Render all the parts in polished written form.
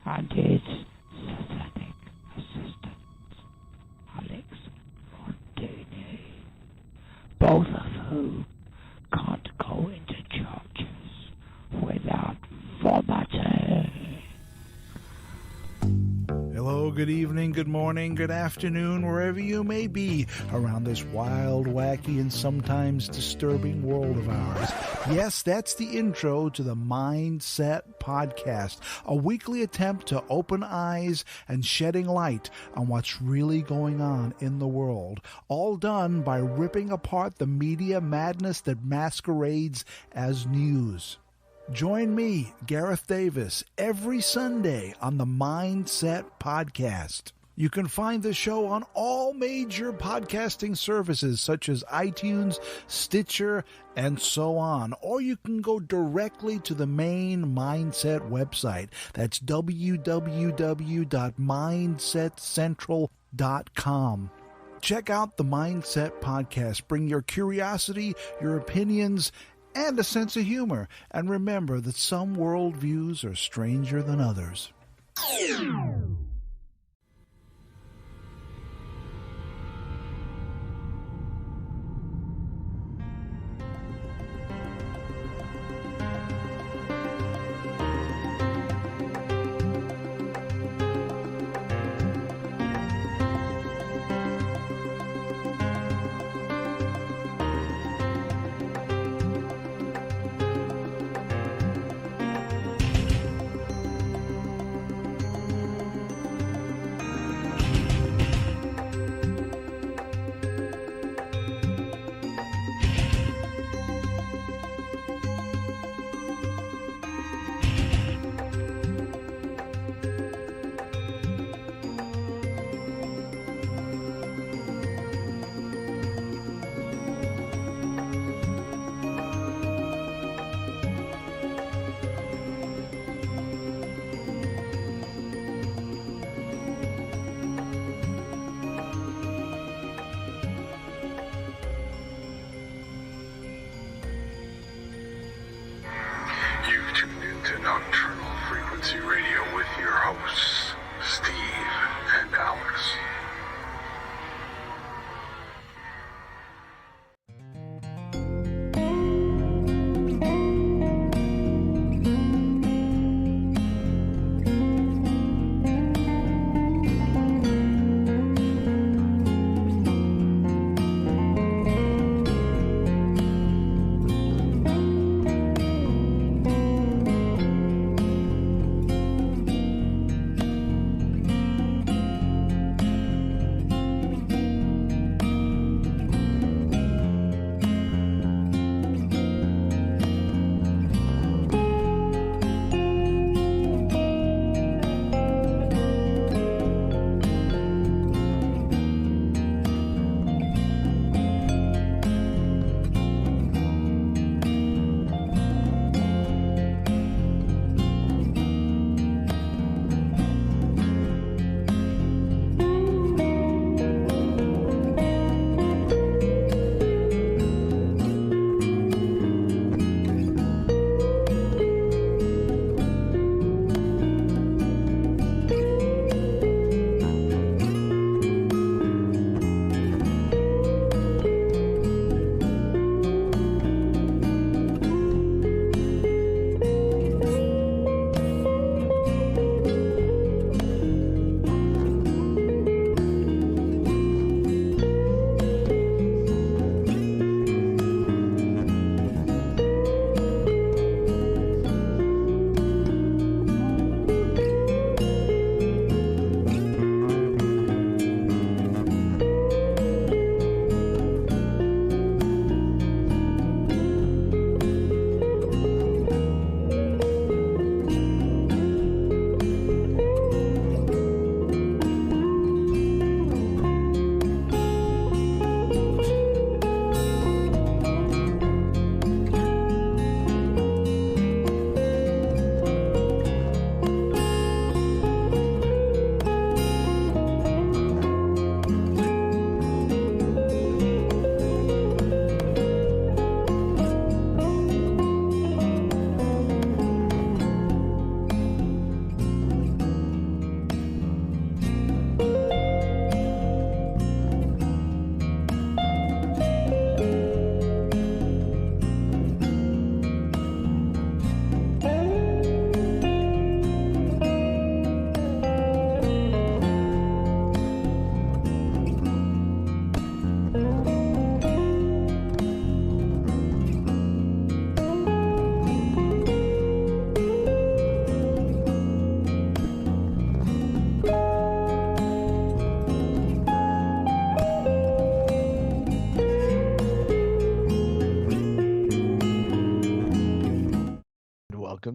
and his satanic assistant, Alex Montini, both of whom can't go into churches without vomiting. Hello, good evening, good morning, good afternoon, wherever you may be around this wild, wacky, and sometimes disturbing world of ours. Yes, that's the intro to the Mindset Podcast, a weekly attempt to open eyes and shedding light on what's really going on in the world, all done by ripping apart the media madness that masquerades as news. Join me, Gareth Davis, every Sunday on the Mindset Podcast. You can find the show on all major podcasting services such as iTunes, Stitcher, and so on. Or you can go directly to the main Mindset website. That's www.mindsetcentral.com. Check out the Mindset Podcast. Bring your curiosity, your opinions, and a sense of humor. And remember that some worldviews are stranger than others.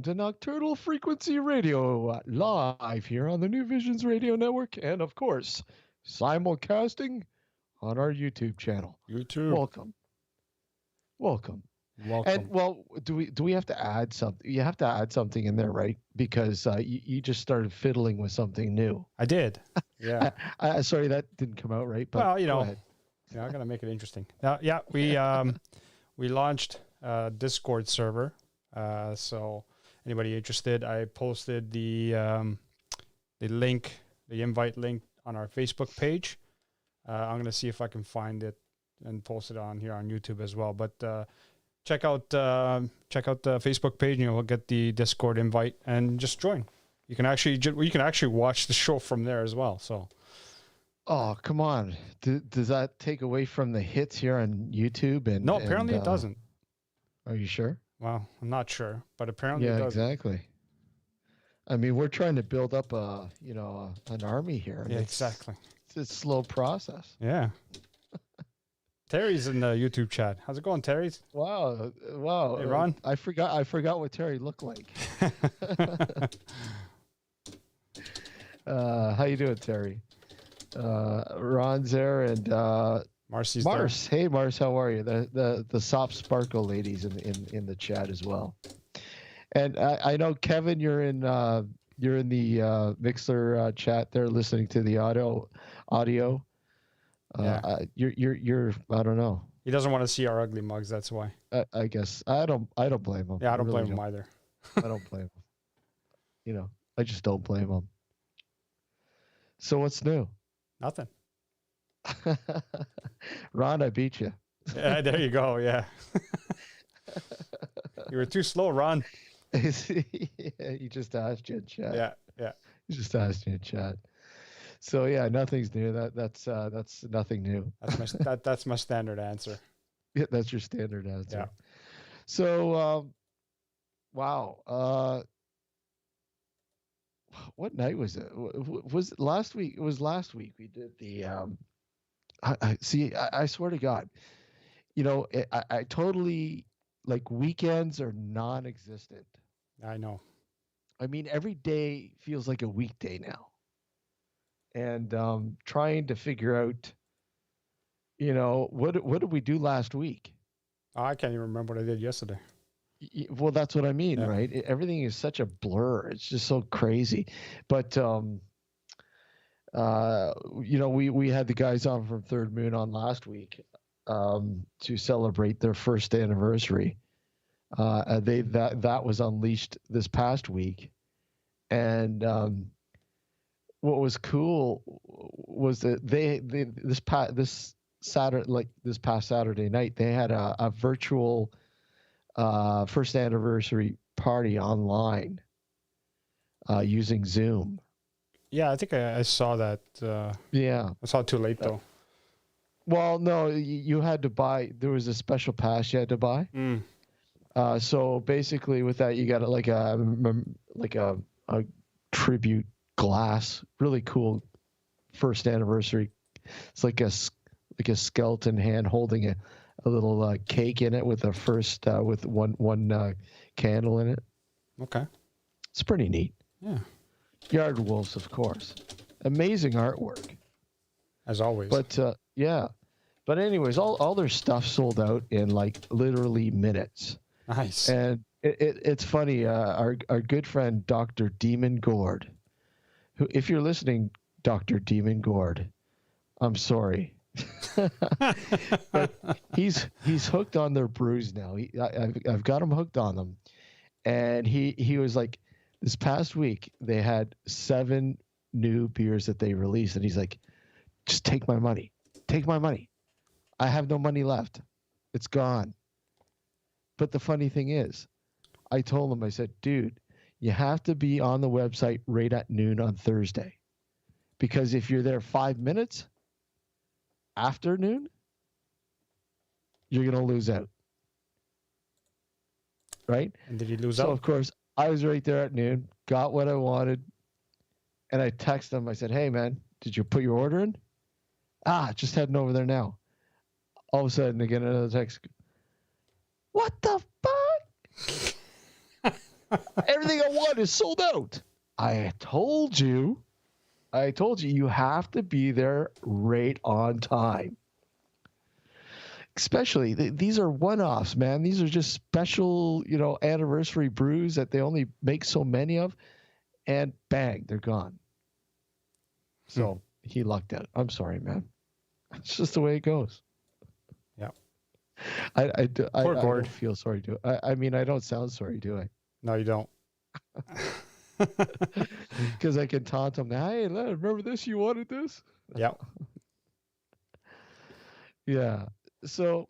to Nocturnal Frequency Radio, live here on the New Visions Radio Network, and of course, simulcasting on our YouTube channel. YouTube. Welcome. Welcome. And well, do we have to add something? You have to add something in there, right? Because you just started fiddling with something new. I did. Yeah. Sorry, that didn't come out right. But well, go ahead. I'm gonna make it interesting. Yeah, we launched a Discord server. So anybody interested, I posted the link, the invite link on our Facebook page. I'm gonna see if I can find it and post it on here on YouTube as well. But check out the Facebook page, and you'll get the Discord invite and just join. You can actually watch the show from there as well. So. Oh, come on. Does that take away from the hits here on YouTube? No, apparently it doesn't. Are you sure? Well, I'm not sure, but apparently it doesn't. Yeah, exactly. I mean, we're trying to build up an army here. Yeah, exactly. It's a slow process. Yeah. Terry's in the YouTube chat. How's it going, Terry? Wow. Hey, Ron. I forgot what Terry looked like. How you doing, Terry? Ron's there, and Marcy's Mars. There. Hey, Mars, how are you? The soft sparkle ladies in the chat as well. And I know, Kevin, you're in the Mixler chat there, listening to the audio. Yeah. You're I don't know. He doesn't want to see our ugly mugs. That's why. I guess I don't blame him. Yeah, I don't blame him either. I don't blame him. I just don't blame him. So what's new? Nothing. Ron, I beat you. Yeah, there you go. Yeah. You were too slow, Ron. He just asked you in chat. Yeah. He just asked you in chat. So yeah, nothing's new. That's nothing new. That's my standard answer. Yeah, that's your standard answer. Yeah. So, wow. What night was it? Was it last week? It was last week. We did the. I swear to God, I totally, like, weekends are non-existent. I know. I mean, every day feels like a weekday now. And trying to figure out, what did we do last week? I can't even remember what I did yesterday. Well, that's what I mean, yeah. Right? Everything is such a blur. It's just so crazy. But, we had the guys on from Third Moon on last week to celebrate their first anniversary. That was unleashed this past week. And what was cool was that this past Saturday night, they had a virtual first anniversary party online using Zoom. Yeah, I think I saw that. Yeah. I saw it too late, though. Well, no, you had to buy. There was a special pass you had to buy. Mm. So basically, with that, you got like a tribute glass, really cool first anniversary. It's like a skeleton hand holding a little cake in it with a first with one candle in it. Okay, it's pretty neat. Yeah, Yard Wolves, of course, amazing artwork as always. But yeah, but anyways, all their stuff sold out in like literally minutes. Nice. And it's funny. Our good friend Dr. Demon Gord, who, if you're listening, Dr. Demon Gord, I'm sorry. But he's hooked on their brews now. I've got him hooked on them, and he was like, this past week they had 7 new beers that they released, and he's like, just take my money. I have no money left. It's gone. But the funny thing is, I told him, I said, dude, you have to be on the website right at noon on Thursday, because if you're there 5 minutes after noon, you're going to lose out. Right? And did you lose out? So, of course, I was right there at noon, got what I wanted, and I texted him. I said, hey, man, did you put your order in? Just heading over there now. All of a sudden, I get another text. What the fuck? Everything I want is sold out. I told you, you have to be there right on time. Especially, these are one-offs, man. These are just special, anniversary brews that they only make so many of, and bang, they're gone. So he lucked out. I'm sorry, man. It's just the way it goes. Yeah. I Gord. don't feel sorry, do I? I mean, I don't sound sorry, do I? No, you don't. Because I can taunt him. Hey, remember this? You wanted this? Yeah. Yeah. So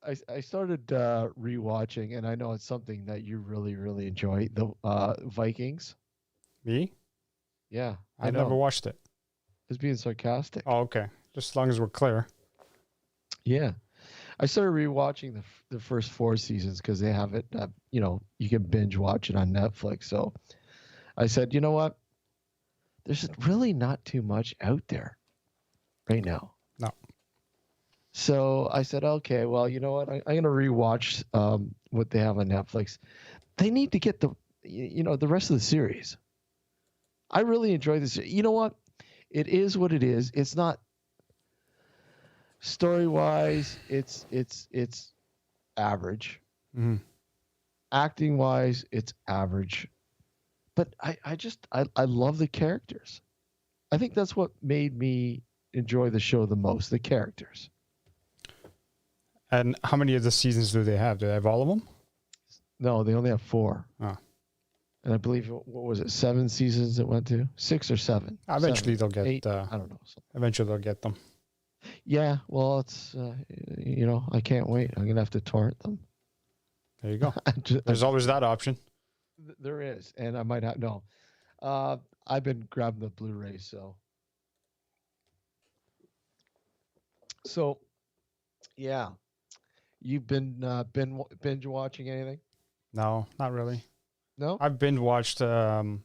I started rewatching, and I know it's something that you really, really enjoy, the Vikings. Me? Yeah, I've never watched it. It's being sarcastic. Oh, okay. Just as long as we're clear. Yeah. I started rewatching the first 4 seasons because they have it, you can binge watch it on Netflix. So I said, you know what? There's really not too much out there right now. No. So I said, okay, well, you know what? I'm going to rewatch what they have on Netflix. They need to get the rest of the series. I really enjoy this. You know what? It is what it is. It's not story-wise. It's average. Mm-hmm. Acting-wise, it's average. But I love the characters. I think that's what made me enjoy the show the most, the characters. And how many of the seasons do they have? Do they have all of them? No, they only have 4. Oh. And I believe, what was it, 7 seasons it went to? 6 or 7? Eventually 7, they'll get 8, I don't know. Eventually they'll get them. Yeah, well, it's, I can't wait. I'm going to have to torrent them. There you go. There's always that option. There is, and I might not know. I've been grabbing the Blu-ray, so yeah. You've been binge watching anything? No, not really. No? I've binge watched a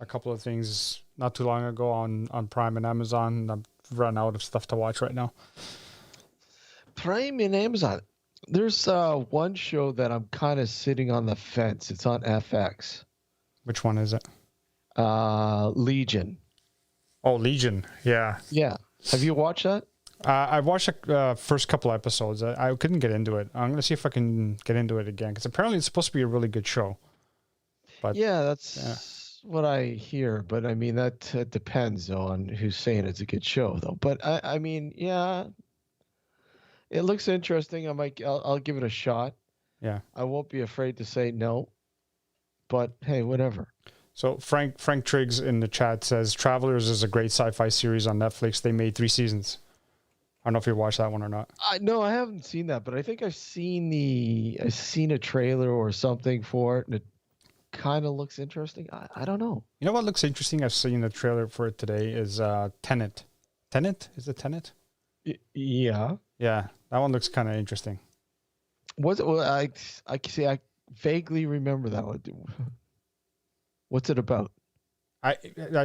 couple of things not too long ago on Prime and Amazon. I've run out of stuff to watch right now. Prime and Amazon. There's one show that I'm kind of sitting on the fence. It's on FX. Which one is it? Legion. Oh, Legion. Yeah. Yeah. Have you watched that? I watched the first couple episodes. I couldn't get into it. I'm going to see if I can get into it again, because apparently it's supposed to be a really good show. But yeah, that's what I hear. But I mean, that depends though on who's saying it's a good show, though. But I mean, yeah, it looks interesting. I'll give it a shot. Yeah, I won't be afraid to say no. But hey, whatever. So Frank Triggs in the chat says Travelers is a great sci-fi series on Netflix. They made 3 seasons. I don't know if you watched that one or not. No, I haven't seen that, but I think I've seen a trailer or something for it, and it kind of looks interesting. I don't know. You know what looks interesting? I've seen the trailer for it today. Is Tenet. Tenet? Is it Tenet? Yeah. Yeah, that one looks kind of interesting. Was it? Well, I see. I vaguely remember that one. What's it about? I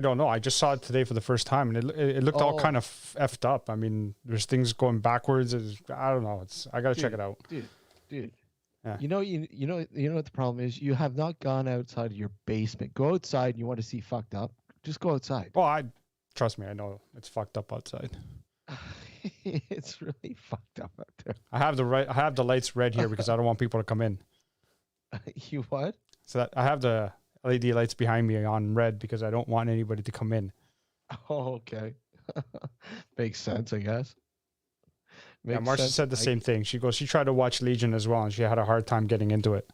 don't know. I just saw it today for the first time, and it looked all kind of effed up. I mean, there's things going backwards. I don't know. I gotta check it out, dude. Yeah. You know what the problem is? You have not gone outside of your basement. Go outside. And you want to see fucked up? Just go outside. Well, trust me. I know it's fucked up outside. It's really fucked up out there. I have the lights red here because I don't want people to come in. You what? So that I have the LED lights behind me on red because I don't want anybody to come in. Oh, okay. Makes sense, I guess. Marcia said the same thing. She tried to watch Legion as well, and she had a hard time getting into it.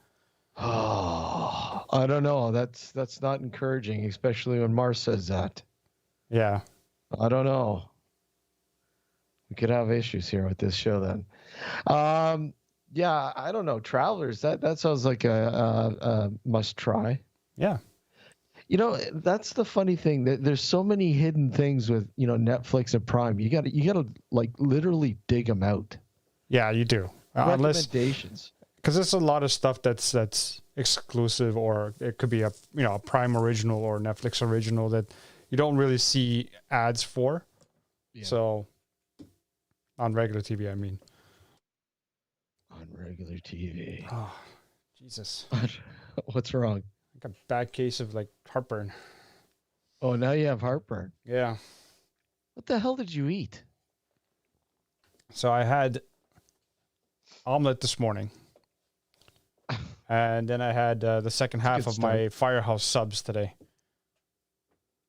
Oh, I don't know. That's not encouraging, especially when Mars says that. Yeah. I don't know. We could have issues here with this show then. Yeah, I don't know. Travelers, that sounds like a must try. Yeah. You know, that's the funny thing, that there's so many hidden things with, Netflix and Prime. You got to like literally dig them out. Yeah, you do. Recommendations. Because there's a lot of stuff that's exclusive, or it could be a Prime original or Netflix original that you don't really see ads for. Yeah. So on regular TV, I mean. On regular TV. Oh, Jesus. What's wrong? Like a bad case of like heartburn. Oh, now you have heartburn. Yeah. What the hell did you eat? So I had omelet this morning. And then I had the second half of my Firehouse subs today.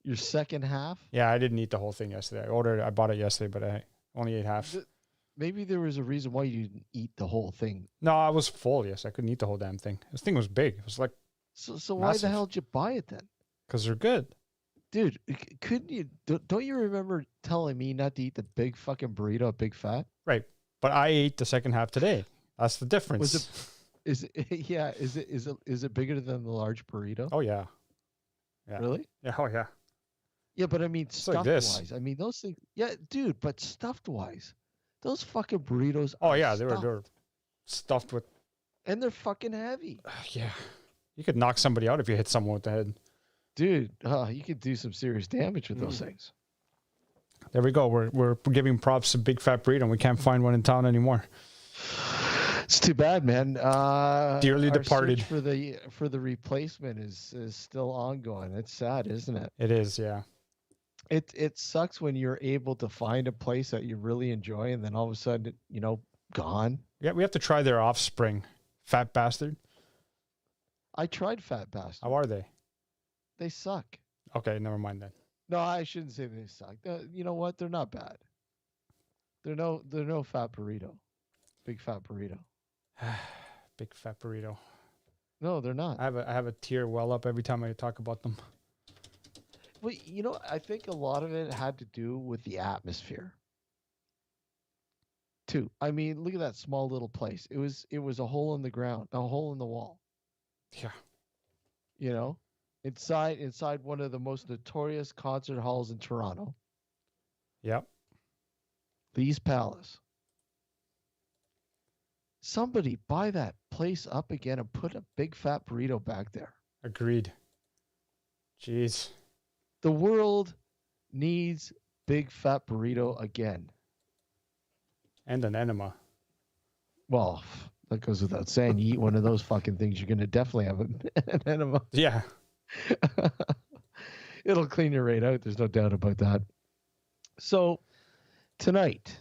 Your second half? Yeah, I didn't eat the whole thing yesterday. I bought it yesterday, but I only ate half. Maybe there was a reason why you didn't eat the whole thing. No, I was full. Yes, I couldn't eat the whole damn thing. This thing was big. It was like so why the hell did you buy it then? Because they're good. Dude, couldn't you? Don't you remember telling me not to eat the big fucking burrito, big fat? Right, but I ate the second half today. That's the difference. Is it bigger than the large burrito? Oh yeah. Yeah. Really? Yeah. Oh yeah. Yeah, but I mean It's stuffed like this. wise. I mean those things. Yeah, dude, but stuffed wise, those fucking burritos. Oh are yeah, stuffed. they were stuffed with. And they're fucking heavy. Yeah, you could knock somebody out if you hit someone with the head. Dude, you could do some serious damage with those things. There we go. We're giving props to Big Fat Burrito, and we can't find one in town anymore. It's too bad, man. Dearly our departed. search for the replacement is still ongoing. It's sad, isn't it? It is, yeah. It sucks when you're able to find a place that you really enjoy, and then all of a sudden, gone. Yeah, we have to try their offspring, Fat Bastard. I tried Fat Bastard. How are they? They suck. Okay, never mind then. No, I shouldn't say they suck. You know what? They're not bad. They're no fat burrito. Big fat burrito. Big Fat Burrito. No, they're not. I have a tear well up every time I talk about them. Well, I think a lot of it had to do with the atmosphere. Too. I mean, look at that small little place. It was a hole in the ground, a hole in the wall. Yeah. Inside one of the most notorious concert halls in Toronto. Yep. The East Palace. Somebody buy that place up again and put a big fat burrito back there. Agreed. Jeez. The world needs big fat burrito again. And an enema. Well, that goes without saying. You eat one of those fucking things, you're going to definitely have an enema. Yeah. It'll clean your right out. There's no doubt about that. So tonight,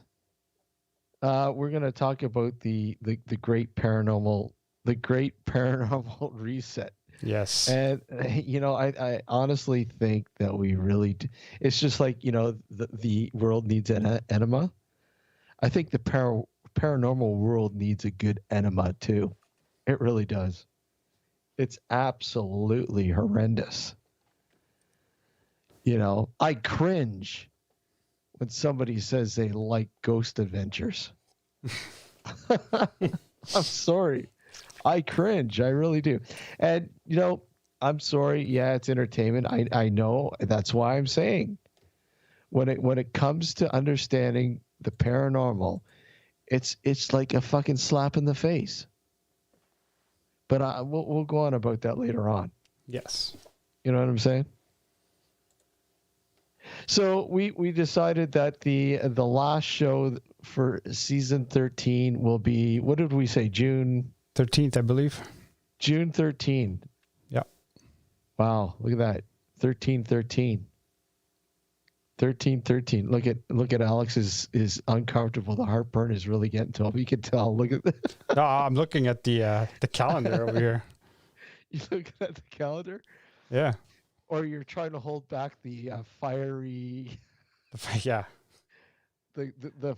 we're going to talk about the great paranormal reset. Yes. And I honestly think that we really do. It's just like the world needs an enema. I think the paranormal world needs a good enema too. It really does. It's absolutely horrendous. I cringe when somebody says they like ghost adventures. I'm sorry. I cringe. I really do. And, I'm sorry. Yeah, it's entertainment. I know. That's why I'm saying when it comes to understanding the paranormal, it's like a fucking slap in the face. But we'll go on about that later on. Yes. You know what I'm saying? So we decided that the last show for season 13 will be, what did we say? June 13th, I believe. June 13. Yep. Wow, look at that. 13. 13. Look at Alex is uncomfortable. The heartburn is really getting to him. You can tell. Look at that. No, I'm looking at the calendar over here. You looking at the calendar? Yeah. Or you're trying to hold back the fiery. Yeah. The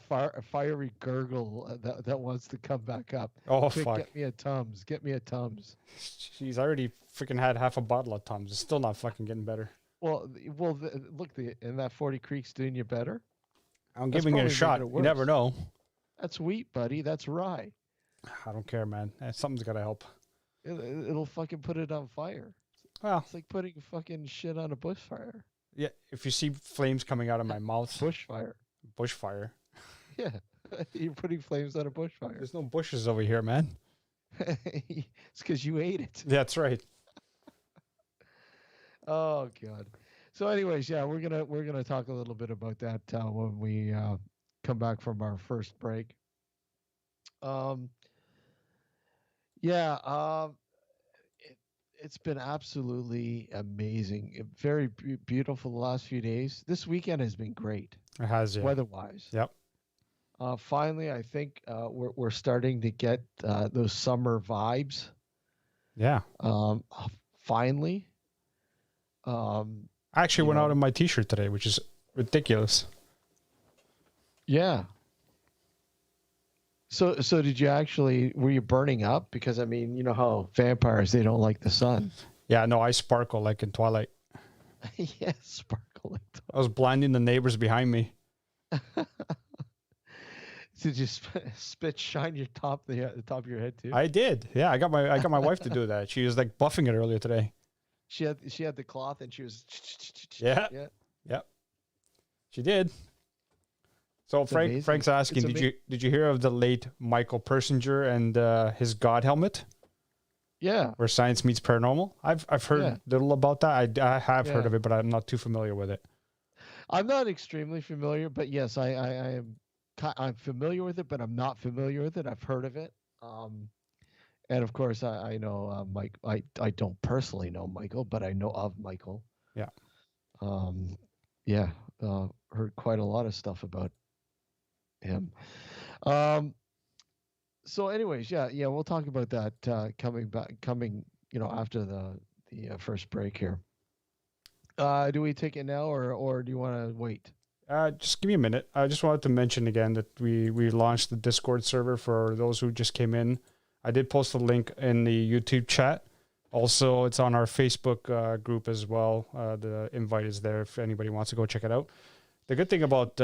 fiery gurgle that wants to come back up. Oh, Quick, fuck. Get me a Tums. She's already freaking had half a bottle of Tums. It's still not fucking getting better. Well, look, and that 40 Creek's doing you better. I'm giving it a shot. You never know. That's wheat, buddy. That's rye. I don't care, man. Something's got to help. It'll fucking put it on fire. Well, it's like putting fucking shit on a bushfire. Yeah, if you see flames coming out of my mouth. Bushfire. Bushfire. Yeah, you're putting flames on a bushfire. There's no bushes over here, man. It's because you ate it. That's right. Oh God. So, anyways, yeah, we're gonna talk a little bit about that when we come back from our first break. It's been absolutely amazing. Very beautiful the last few days. This weekend has been great, It has, yeah. weather-wise. Yep. Finally, I think we're starting to get those summer vibes. Yeah. Finally. I actually went out in my t-shirt today, which is ridiculous. Yeah. So did you actually, were you burning up? Because I mean, you know how vampires, they don't like the sun. Yeah, no, I sparkle like in Twilight. Yeah, sparkling. I was blinding the neighbors behind me. Did you spit shine your the top of your head too? I did. Yeah, I got my wife to do that. She was like buffing it earlier today. She had the cloth and she was Yeah. She did. So Frank's asking, did you hear of the late Michael Persinger and his God helmet? Yeah. Where science meets paranormal? I've heard little about that. I have heard of it, but I'm not too familiar with it. I'm not extremely familiar, but yes, I'm familiar with it, but I'm not familiar with it. I've heard of it. And of course I know Mike. I don't personally know Michael, but I know of Michael. Yeah. Heard quite a lot of stuff about him. So anyways, we'll talk about that coming after the first break here. Do we take it now or do you want to wait? Just give me a minute. I just wanted to mention again that we launched the Discord server for those who just came in. I did post a link in the YouTube chat. Also, it's on our Facebook group as well. The invite is there if anybody wants to go check it out. The good thing about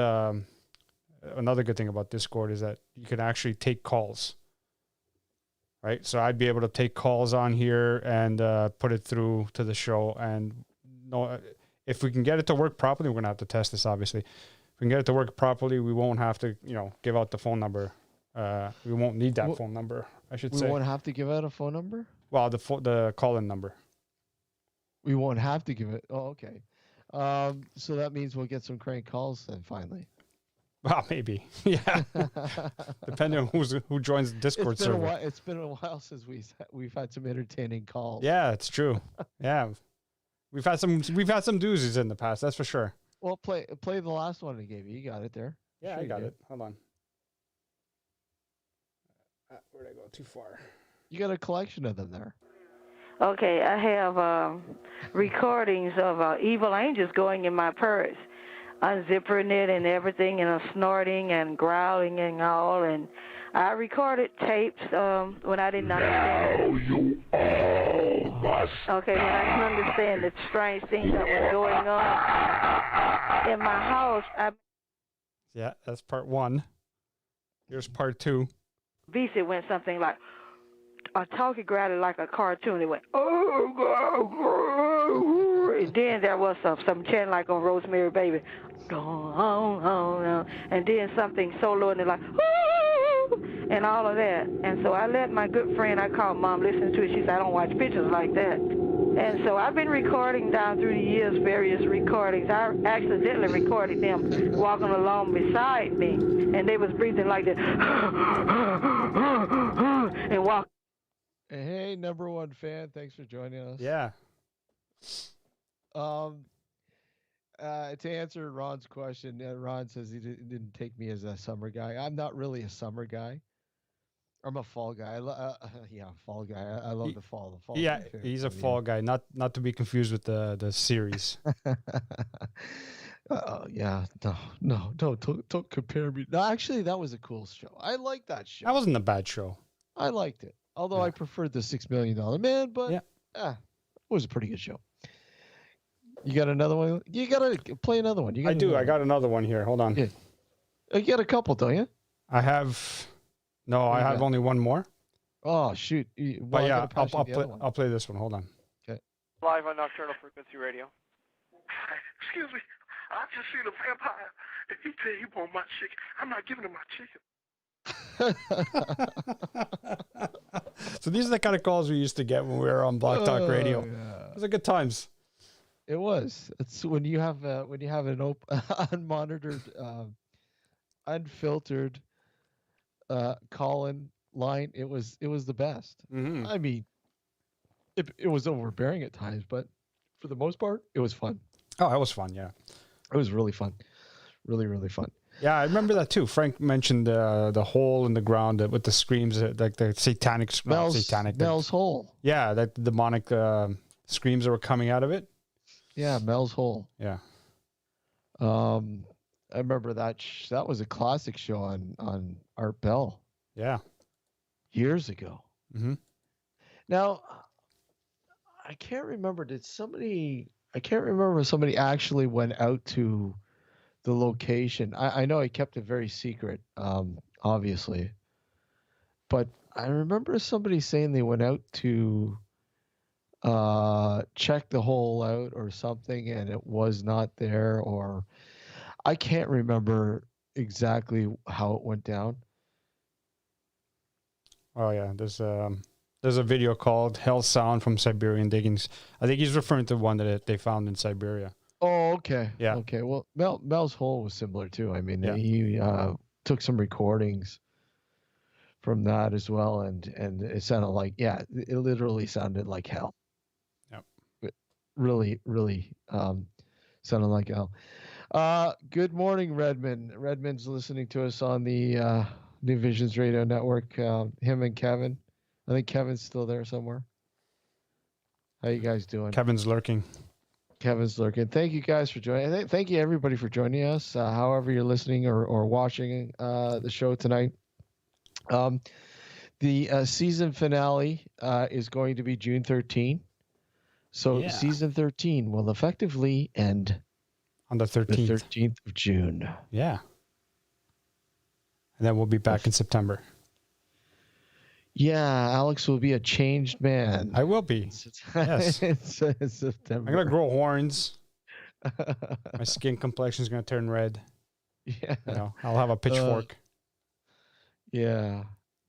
another good thing about Discord is that you can actually take calls, right? So I'd be able to take calls on here and put it through to the show. And if we can get it to work properly, we're going to have to test this, obviously. If we can get it to work properly, we won't have to, give out the phone number. We won't need that phone number, I should say. We won't have to give out a phone number? Well, the call-in number. We won't have to give it. Oh, okay. So that means we'll get some crank calls then finally. Well, maybe. Yeah. Depending on who joins the Discord server. It's been a while since we've had some entertaining calls. Yeah, it's true. Yeah. We've had some doozies in the past, that's for sure. Well, play the last one I gave you. You got it there. Yeah, sure, I got it. Hold on. Where'd I go? Too far. You got a collection of them there. Okay, I have recordings of evil angels going in my purse, unzipping it and everything, and snorting and growling and all. And I recorded tapes when I didn't understand. Now you all must. Okay, when I didn't understand the strange things that was going on in my house. Yeah, that's part one. Here's part two. It went something like a talkie grabbed it like a cartoon. It went, oh, and then there was some chanting like on Rosemary Baby, and then something so low and like, and all of that. And so I let my good friend, I called Mom, listen to it. She said, I don't watch pictures like that. And so I've been recording down through the years various recordings. I accidentally recorded them walking along beside me, and they was breathing like that, and walking. Hey, number one fan, thanks for joining us. Yeah. To answer Ron's question, Ron says he didn't take me as a summer guy. I'm not really a summer guy. I'm a fall guy. Fall guy. I love the fall. The fall. Yeah, he's a fall guy. Not to be confused with the series. Yeah. No, don't compare me. No, actually, that was a cool show. I liked that show. That wasn't a bad show. I liked it. Although I preferred the $6 Million Man, but it was a pretty good show. You got another one? You got to play another one. I do. I got another one here. Hold on. Yeah. You got a couple, don't you? I have... No, I have only one more. Oh, shoot. But yeah, I'll play this one. Hold on. Okay. Live on Nocturnal Frequency Radio. Excuse me. I just seen a vampire. If he tell you he want my chicken, I'm not giving him my chicken. So these are the kind of calls we used to get when we were on Block Talk Radio. Yeah. Those are good times. It was. It's when you have an unmonitored, unfiltered call-in line. It was the best. Mm-hmm. I mean, It was overbearing at times, but for the most part, it was fun. Oh, that was fun. Yeah. It was really fun. Really, really fun. Yeah, I remember that too. Frank mentioned the hole in the ground with the screams, like the satanic, Mel's hole. Yeah, that demonic screams that were coming out of it. Yeah, Mel's hole. Yeah. I remember that. That was a classic show on Art Bell. Yeah. Years ago. Mm-hmm. Now, I can't remember. I can't remember if somebody actually went out to the location. I know he kept it very secret, obviously. But I remember somebody saying they went out to check the hole out or something, and it was not there, or I can't remember exactly how it went down. Oh yeah, there's a video called "Hell Sound from Siberian Diggings." I think he's referring to one that they found in Siberia. Oh, okay. Yeah. Okay. Well, Mel's hole was similar too. I mean, Yeah. he took some recordings from that as well, and it sounded like, yeah, it literally sounded like hell. Yep. It really, really sounded like hell. Good morning, Redmond. Redmond's listening to us on the New Visions Radio Network. Him and Kevin. I think Kevin's still there somewhere. How you guys doing? Kevin's lurking. Kevin's lurking. Thank you guys for joining. Thank you everybody for joining us. However you're listening or watching the show tonight. The season finale is going to be June 13. So Yeah. season 13 will effectively end On the 13th. the 13th of June. Yeah. And then we'll be back in September. Yeah, Alex will be a changed man. I will be. Yes. in September. I'm going to grow horns. My skin complexion is going to turn red. Yeah. You know, I'll have a pitchfork. Yeah.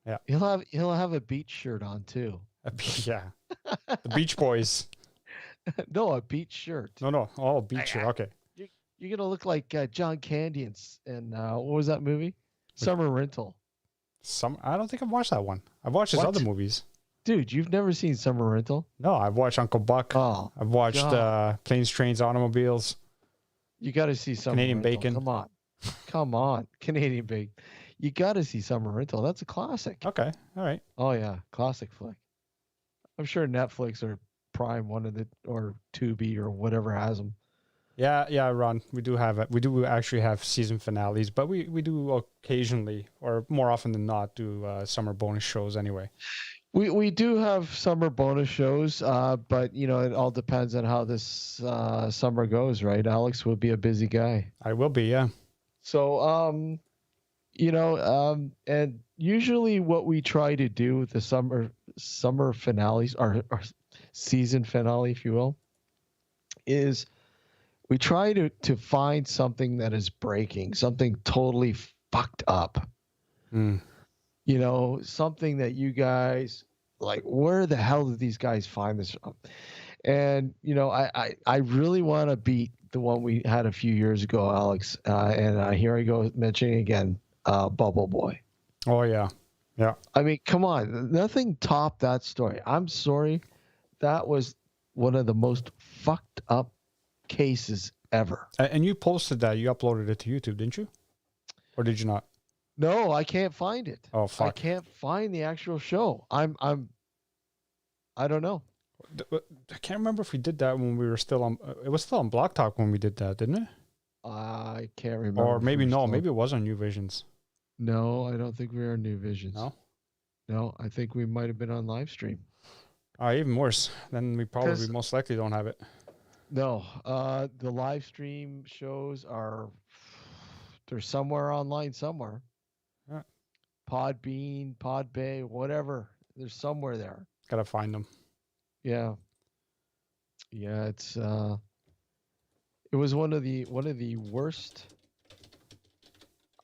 Yeah. He'll have a beach shirt on too. Yeah. The Beach Boys. No, a beach shirt. No. Oh, beach shirt. Okay. You're gonna look like John Candy and what was that movie? Summer Rental. I don't think I've watched that one. I've watched his What? other movies. Dude, you've never seen Summer Rental? No, I've watched Uncle Buck. Oh, I've watched Planes, Trains, Automobiles. you got to see Summer Canadian Rental. Bacon. Come on, Canadian Bacon. You got to see Summer Rental. That's a classic. Okay. All right. Oh yeah, classic flick. I'm sure Netflix or Prime or Tubi or whatever has them. Yeah, Ron. We do actually have season finales, but we do occasionally, or more often than not, do summer bonus shows anyway. We do have summer bonus shows, but it all depends on how this summer goes, right? Alex will be a busy guy. I will be, yeah. So, and usually what we try to do with the summer finales, or season finale, if you will, is we try to find something that is breaking, something totally fucked up. Mm. Something that you guys like, where the hell did these guys find this from? And, I really want to beat the one we had a few years ago, Alex. And here I go mentioning again, Bubble Boy. Oh, yeah. Yeah. I mean, come on. Nothing topped that story. I'm sorry. That was one of the most fucked up cases ever. And you posted that. You uploaded it to YouTube, didn't you? Or did you not? No, I can't find it. Oh, fuck. I can't find the actual show. I don't know. I can't remember if we did that when we were still on. It was still on Block Talk when we did that, didn't it? I can't remember. Or maybe no. Maybe it was on New Visions. No, I don't think we were on New Visions. No, I think we might have been on live stream. Even worse. Then we probably most likely don't have it. No, the live stream shows they're somewhere online somewhere. Yeah. Podbean, Podbay, whatever. They're somewhere there. Gotta find them. Yeah. Yeah, it was one of the worst.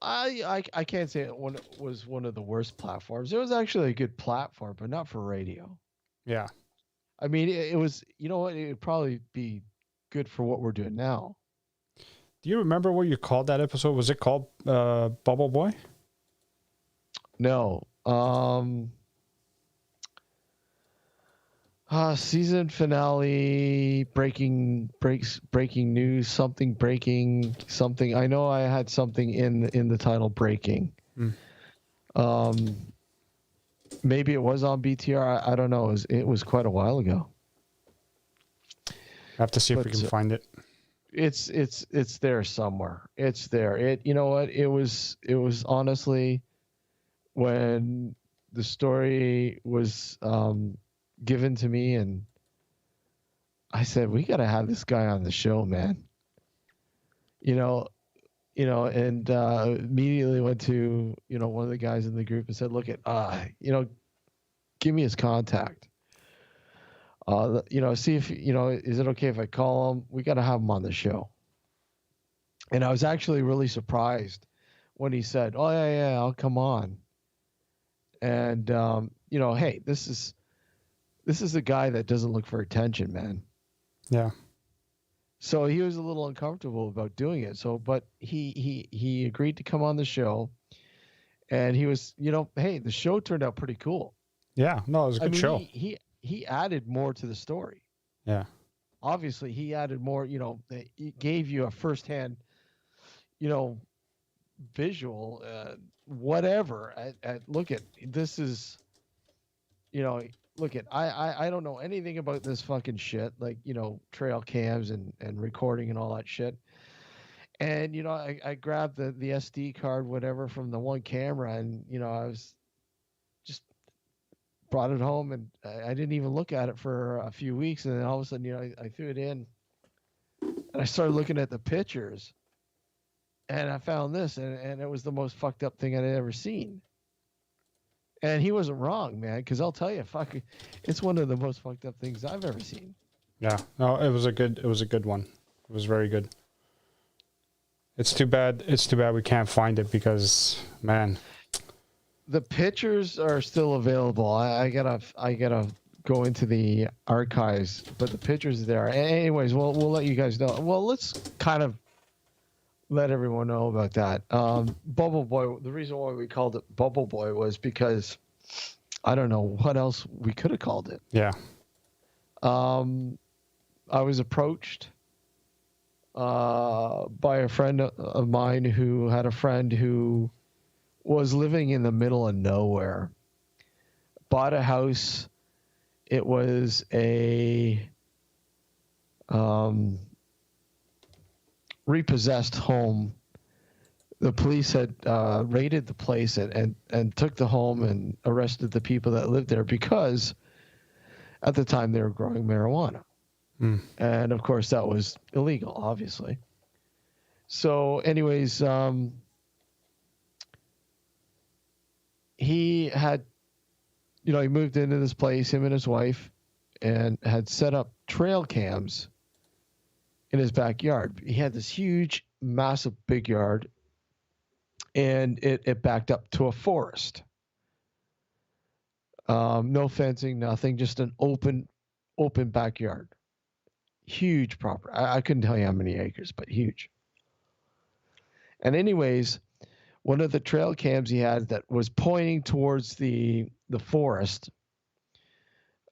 I can't say it was one of the worst platforms. It was actually a good platform, but not for radio. Yeah. I mean, it was, it would probably be good for what we're doing now. Do you remember what you called that episode? Was it called Bubble Boy? No. Season finale, breaking news, something breaking, something. I know I had something in the title breaking. Maybe it was on BTR. I don't know. It was quite a while ago. I have to see if we can find it. It's there somewhere. It's there. You know what? It was honestly, when the story was given to me, and I said, we got to have this guy on the show, man. And immediately went to, one of the guys in the group and said, look at, give me his contact. See if, is it okay if I call him? We got to have him on the show. And I was actually really surprised when he said, oh yeah, I'll come on. And, hey, this is a guy that doesn't look for attention, man. Yeah. So he was a little uncomfortable about doing it. So, but he agreed to come on the show, and he was, hey, the show turned out pretty cool. Yeah, no, it was a good show. He added more to the story. Yeah. Obviously, he added more. He gave you a firsthand, visual, whatever. Look at this is, look at I don't know anything about this fucking shit, like, trail cams and recording and all that shit. And I grabbed the SD card, whatever, from the one camera, and I was just brought it home, and I didn't even look at it for a few weeks, and then all of a sudden, I threw it in, and I started looking at the pictures, and I found this, and it was the most fucked up thing I'd ever seen. And he wasn't wrong, man, because I'll tell you, it's one of the most fucked up things I've ever seen. Yeah, no, it was a good one. It was very good. It's too bad we can't find it because, man. The pictures are still available. I gotta go into the archives, but the pictures are there. Anyways, we'll let you guys know. Well, let's kind of let everyone know about that. Bubble Boy. The reason why we called it Bubble Boy was because I don't know what else we could have called it. Yeah. I was approached by a friend of mine who had a friend who was living in the middle of nowhere, bought a house. It was a repossessed home. The police had raided the place and took the home and arrested the people that lived there because at the time they were growing marijuana. And of course that was illegal, obviously. So anyways, he had, he moved into this place, him and his wife, and had set up trail cams in his backyard. He had this huge, massive, big yard, and it backed up to a forest. No fencing, nothing, just an open backyard. Huge property. I couldn't tell you how many acres, but huge. And anyways, one of the trail cams he had that was pointing towards the forest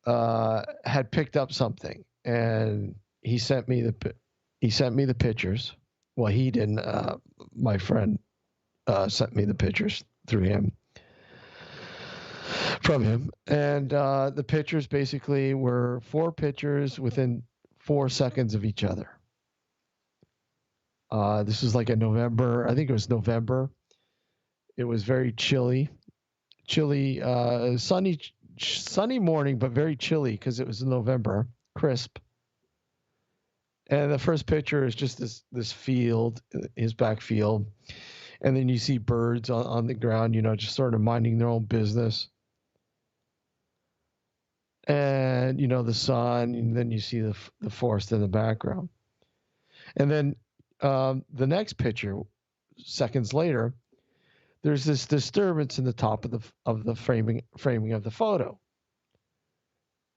had picked up something, and he sent me the pictures. Well, he didn't. My friend sent me the pictures from him, and the pictures basically were 4 pictures within 4 seconds of each other. This was like a November. I think it was November. It was very chilly, sunny morning, but very chilly because it was in November, crisp. And the first picture is just this field, his back field. And then you see birds on the ground, just sort of minding their own business. And, the sun, and then you see the forest in the background. And then the next picture, seconds later, there's this disturbance in the top of the framing of the photo.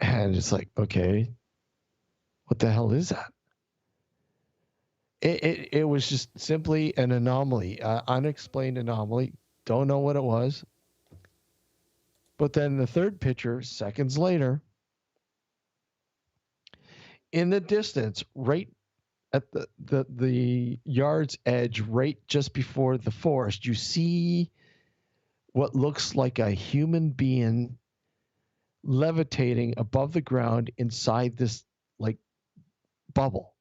And it's like, okay, what the hell is that? It was just simply an anomaly, unexplained anomaly. Don't know what it was. But then the third picture, seconds later, in the distance, right at the yard's edge, right just before the forest, you see what looks like a human being levitating above the ground inside this like bubble,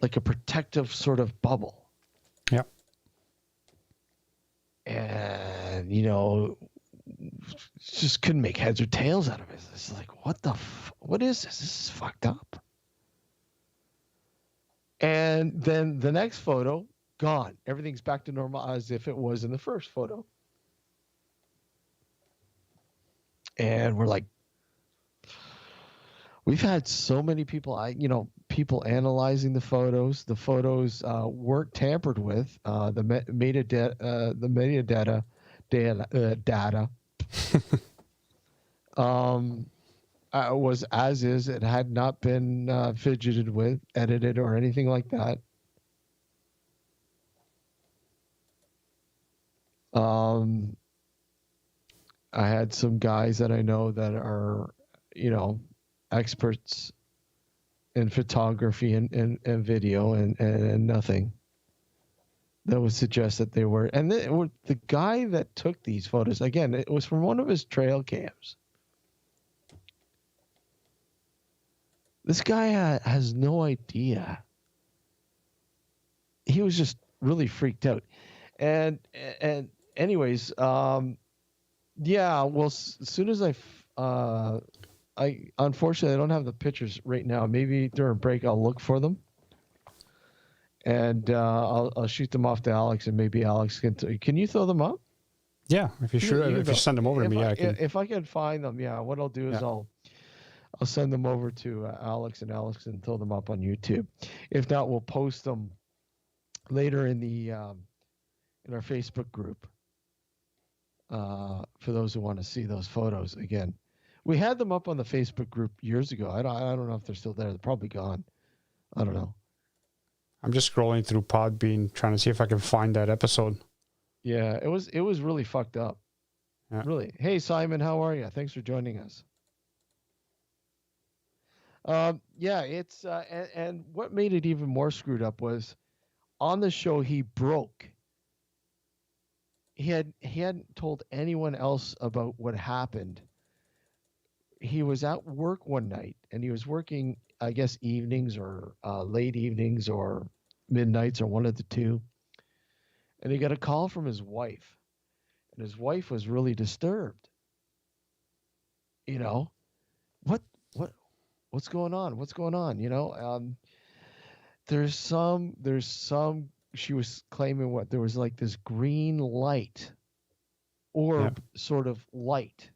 like a protective sort of bubble. Yep. And, just couldn't make heads or tails out of it. It's like, what is this? This is fucked up. And then the next photo, gone. Everything's back to normal as if it was in the first photo. And we're like, we've had so many people, people analyzing the photos. The photos weren't tampered with. The metadata data was as is. It had not been fidgeted with, edited, or anything like that. I had some guys that I know that are, experts in photography and video and nothing that would suggest that they were. And the guy that took these photos, again, it was from one of his trail cams. This guy has no idea. He was just really freaked out. And anyways, yeah, well, as soon as I unfortunately I don't have the pictures right now. Maybe during break I'll look for them, and I'll shoot them off to Alex, and maybe Alex can you throw them up? Yeah, if you send them over to me, I can. If I can find them, yeah. What I'll do is I'll send them over to Alex, and Alex can throw them up on YouTube. If not, we'll post them later in our Facebook group. For those who want to see those photos again. We had them up on the Facebook group years ago. I don't know if they're still there. They're probably gone. I don't know. I'm just scrolling through Podbean trying to see if I can find that episode. Yeah, it was really fucked up. Yeah. Really. Hey Simon, how are you? Thanks for joining us. Yeah, it's and what made it even more screwed up was on the show he broke. He hadn't told anyone else about what happened. He was at work one night, and he was working, I guess, evenings or late evenings or midnights or one of the two. And he got a call from his wife, and his wife was really disturbed. What's going on? What's going on? There's some. She was claiming there was like this green light, orb sort of light,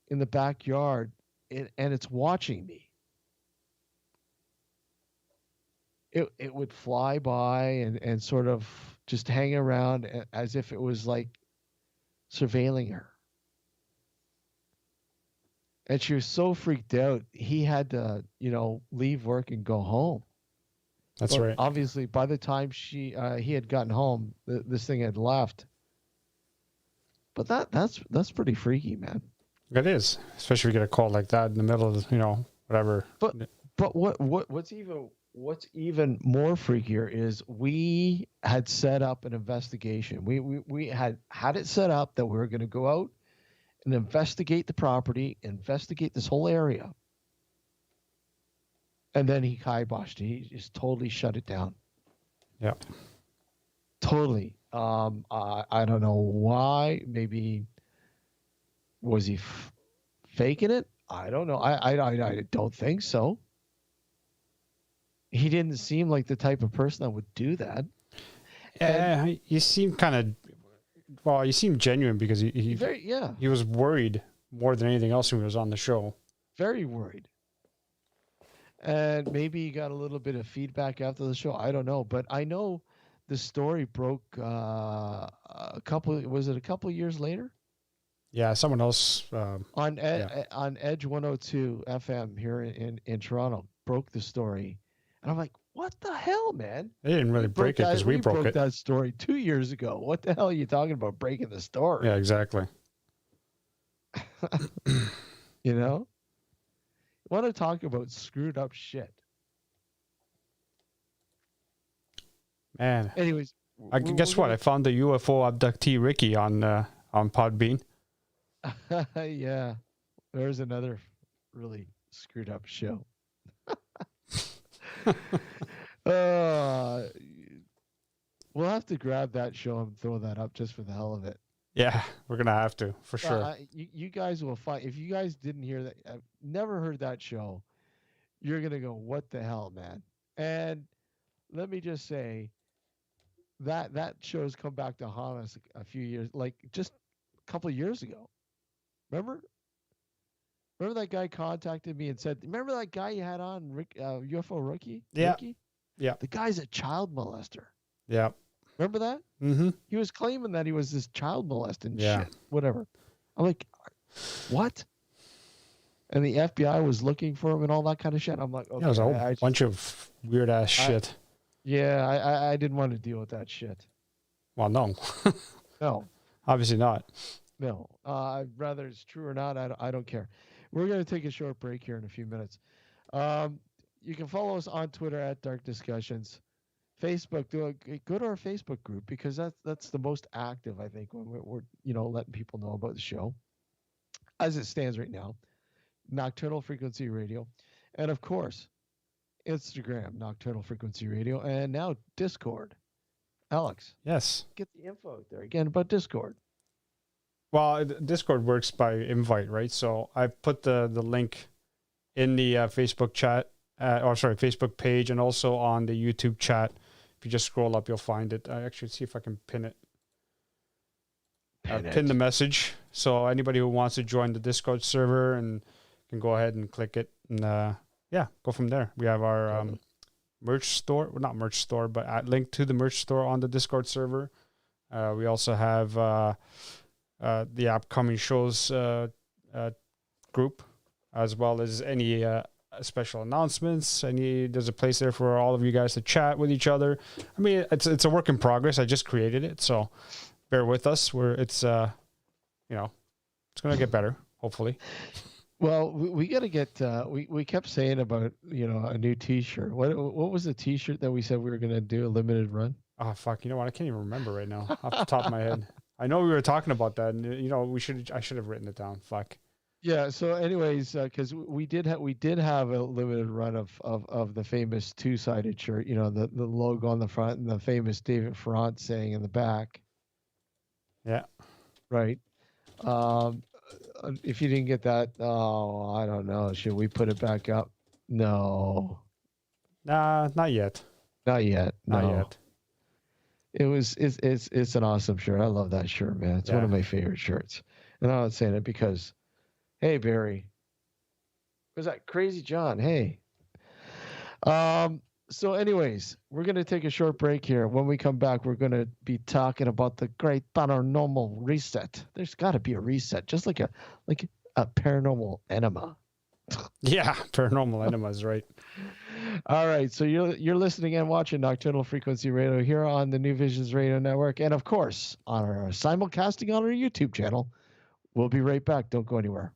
in the backyard. And it's watching me. It would fly by and sort of just hang around as if it was like surveilling her. And she was so freaked out, he had to, leave work and go home. But right. Obviously, by the time he had gotten home, this thing had left. But that's pretty freaky, man. It is, especially if you get a call like that in the middle of, whatever. But what's even more freakier is we had set up an investigation. We had it set up that we were going to go out and investigate the property, investigate this whole area. And then he kiboshed it. He just totally shut it down. Yeah. Totally. I don't know why. Maybe was he faking it? I don't know. I don't think so. He didn't seem like the type of person that would do that. You seem you seem genuine because he was worried more than anything else when he was on the show. Very worried. And maybe he got a little bit of feedback after the show. I don't know, but I know the story broke a couple years later? Yeah, someone else on Edge 102 FM here in Toronto broke the story, and I'm like, what the hell, man? They didn't really break it because we broke it. That story 2 years ago. What the hell are you talking about breaking the story? Yeah, exactly. Want to talk about screwed up shit? Man, Anyways, guess what? I found the UFO abductee Ricky on Podbean. Yeah, there's another really screwed up show. We'll have to grab that show and throw that up just for the hell of it. Yeah, we're gonna have to for sure. You guys will find, if you guys didn't hear that, I've never heard that show, you're gonna go, what the hell, man? And let me just say that show has come back to haunt us a few years, like just a couple of years ago. Remember that guy contacted me and said, remember that guy you had on, UFO Rookie? Yeah. Ricky? Yeah. The guy's a child molester. Yeah. Remember that? Mm-hmm. He was claiming that he was this child molesting Yeah. shit, whatever. I'm like, what? And the FBI was looking for him and all that kind of shit. I'm like, okay. Yeah, it was a whole bunch of weird ass shit. I didn't want to deal with that shit. Well, no. No. Obviously not. No. Whether it's true or not, I don't care. We're going to take a short break here in a few minutes. You can follow us on Twitter at Dark Discussions. Facebook, go to our Facebook group because that's the most active, I think, when we're letting people know about the show as it stands right now. Nocturnal Frequency Radio, and of course, Instagram, Nocturnal Frequency Radio, and now Discord. Alex, Yes. get the info out there again about Discord. Well, Discord works by invite, right? So I put the link in the Facebook chat, Facebook page, and also on the YouTube chat. If you just scroll up, you'll find it. I actually see if I can pin it. Pin the message. So anybody who wants to join the Discord server and can go ahead and click it and go from there. We have our merch store, well, not merch store, but link to the merch store on the Discord server. We also have the upcoming shows group, as well as any special announcements. There's a place there for all of you guys to chat with each other. I mean, it's a work in progress. I just created it, so bear with us. It's going to get better, hopefully. Well, we got to get. We kept saying about a new T-shirt. What was the T-shirt that we said we were going to do a limited run? Oh fuck! You know what? I can't even remember right now off the top of my head. I know we were talking about that, and I should have written it down. Fuck. Yeah. So, anyways, because we did have a limited run of the famous two-sided shirt. The logo on the front and the famous David Ferrant saying in the back. Yeah. Right. If you didn't get that, I don't know. Should we put it back up? No. Nah, not yet. Not yet. Not No. yet. It's an awesome shirt. I love that shirt, man. It's one of my favorite shirts. And I'm not saying it because, hey, Barry, was that Crazy John? Hey. So anyways, we're going to take a short break here. When we come back, we're going to be talking about the great paranormal reset. There's got to be a reset, just like a paranormal enema. Yeah, paranormal enema is right. All right, so you're listening and watching Nocturnal Frequency Radio here on the New Visions Radio Network, and of course on our simulcasting on our YouTube channel. We'll be right back. Don't go anywhere.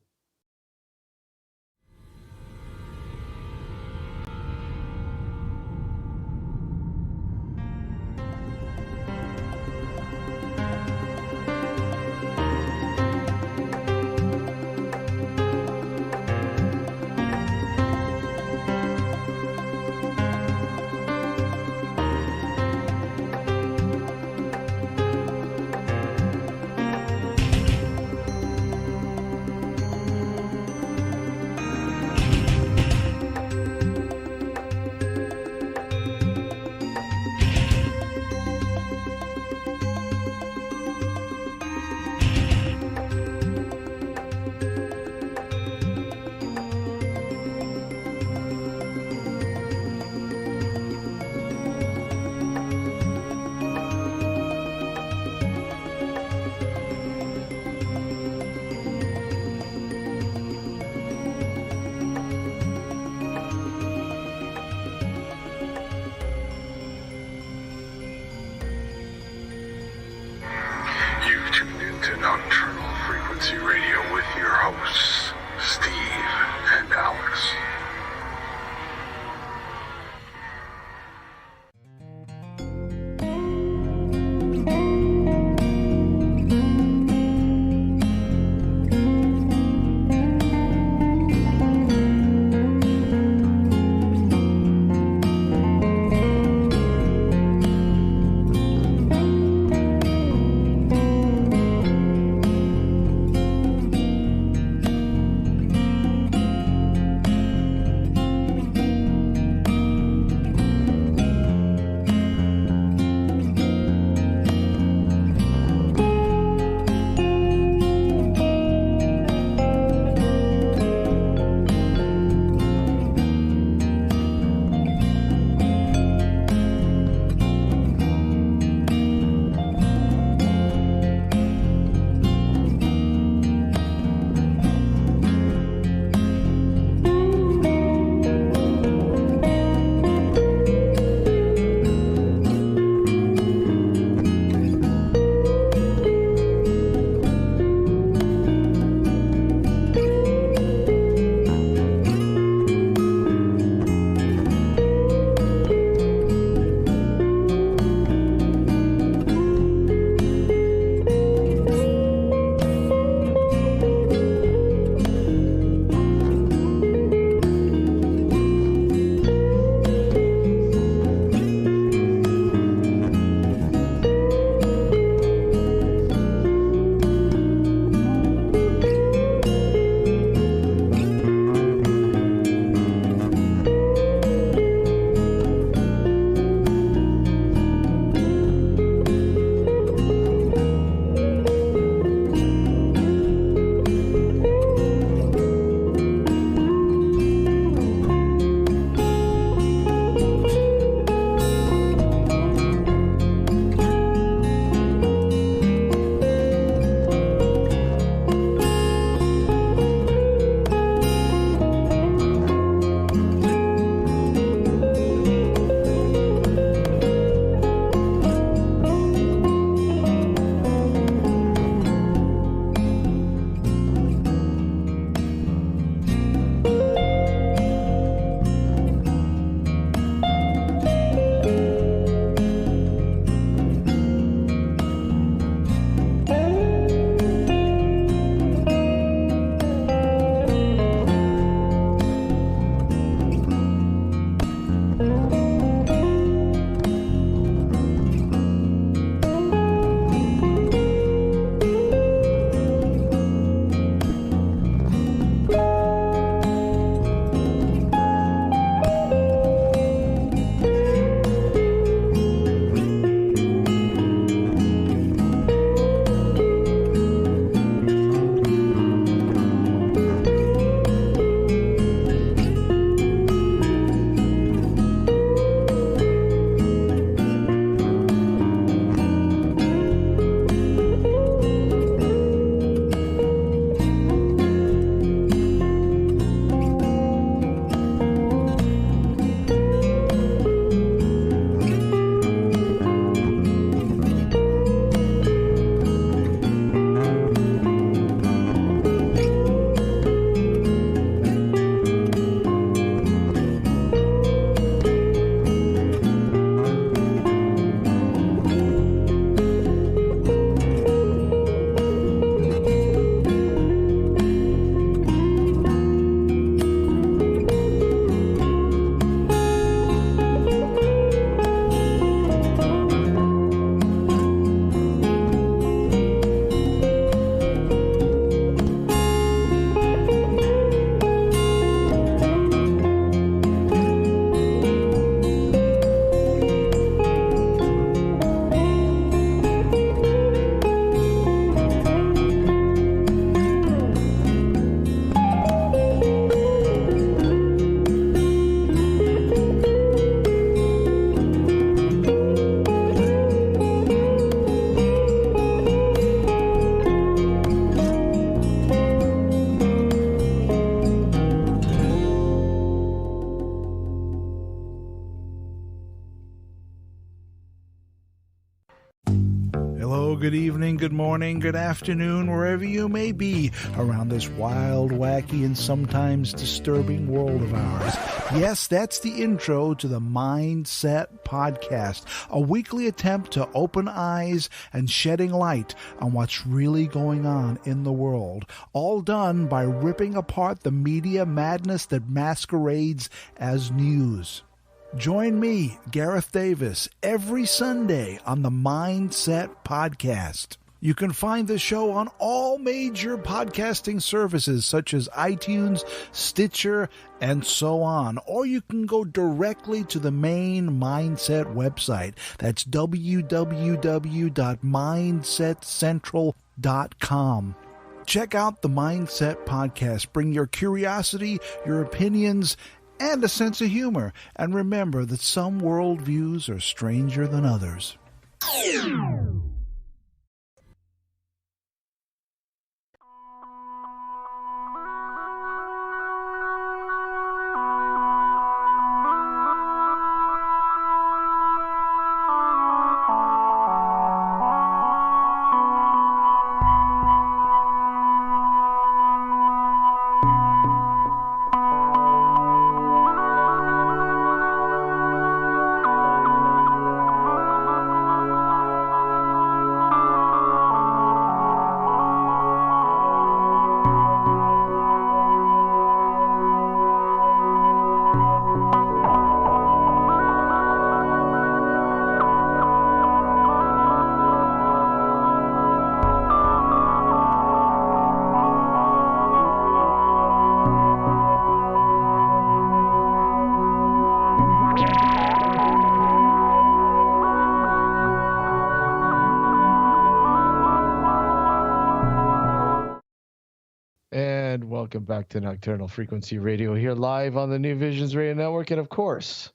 Hello, good evening, good morning, good afternoon, wherever you may be around this wild, wacky, and sometimes disturbing world of ours. Yes, that's the intro to the Mindset Podcast, a weekly attempt to open eyes and shedding light on what's really going on in the world, all done by ripping apart the media madness that masquerades as news. Join me, Gareth Davis, every Sunday on the Mindset Podcast. You can find the show on all major podcasting services such as iTunes, Stitcher, and so on. Or you can go directly to the main Mindset website. That's www.mindsetcentral.com. Check out the Mindset Podcast. Bring your curiosity, your opinions, and a sense of humor. And remember that some worldviews are stranger than others. And welcome back to Nocturnal Frequency Radio here live on the New Visions Radio Network, and of course,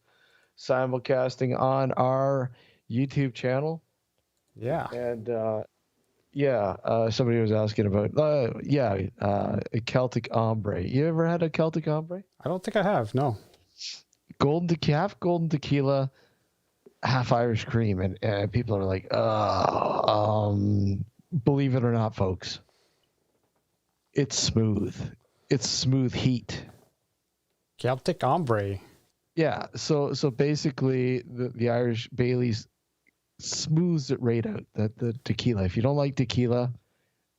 simulcasting on our YouTube channel. Yeah. And somebody was asking about a Celtic ombre. You ever had a Celtic ombre? I don't think I have. No. Half golden tequila, half Irish cream, and people are like, believe it or not, folks, it's smooth. It's smooth heat. Celtic ombre. Yeah. So basically, the Irish Bailey's smooths it right out. The tequila. If you don't like tequila,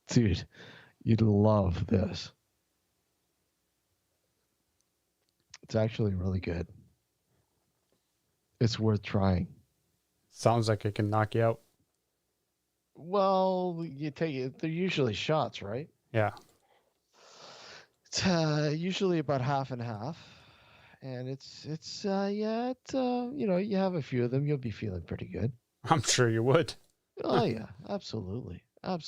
dude, you'd love this. It's actually really good. It's worth trying. Sounds like it can knock you out. Well, you take it. They're usually shots, right? Yeah. It's usually about half and half, and it's you have a few of them, you'll be feeling pretty good. I'm sure you would. Oh yeah, absolutely. All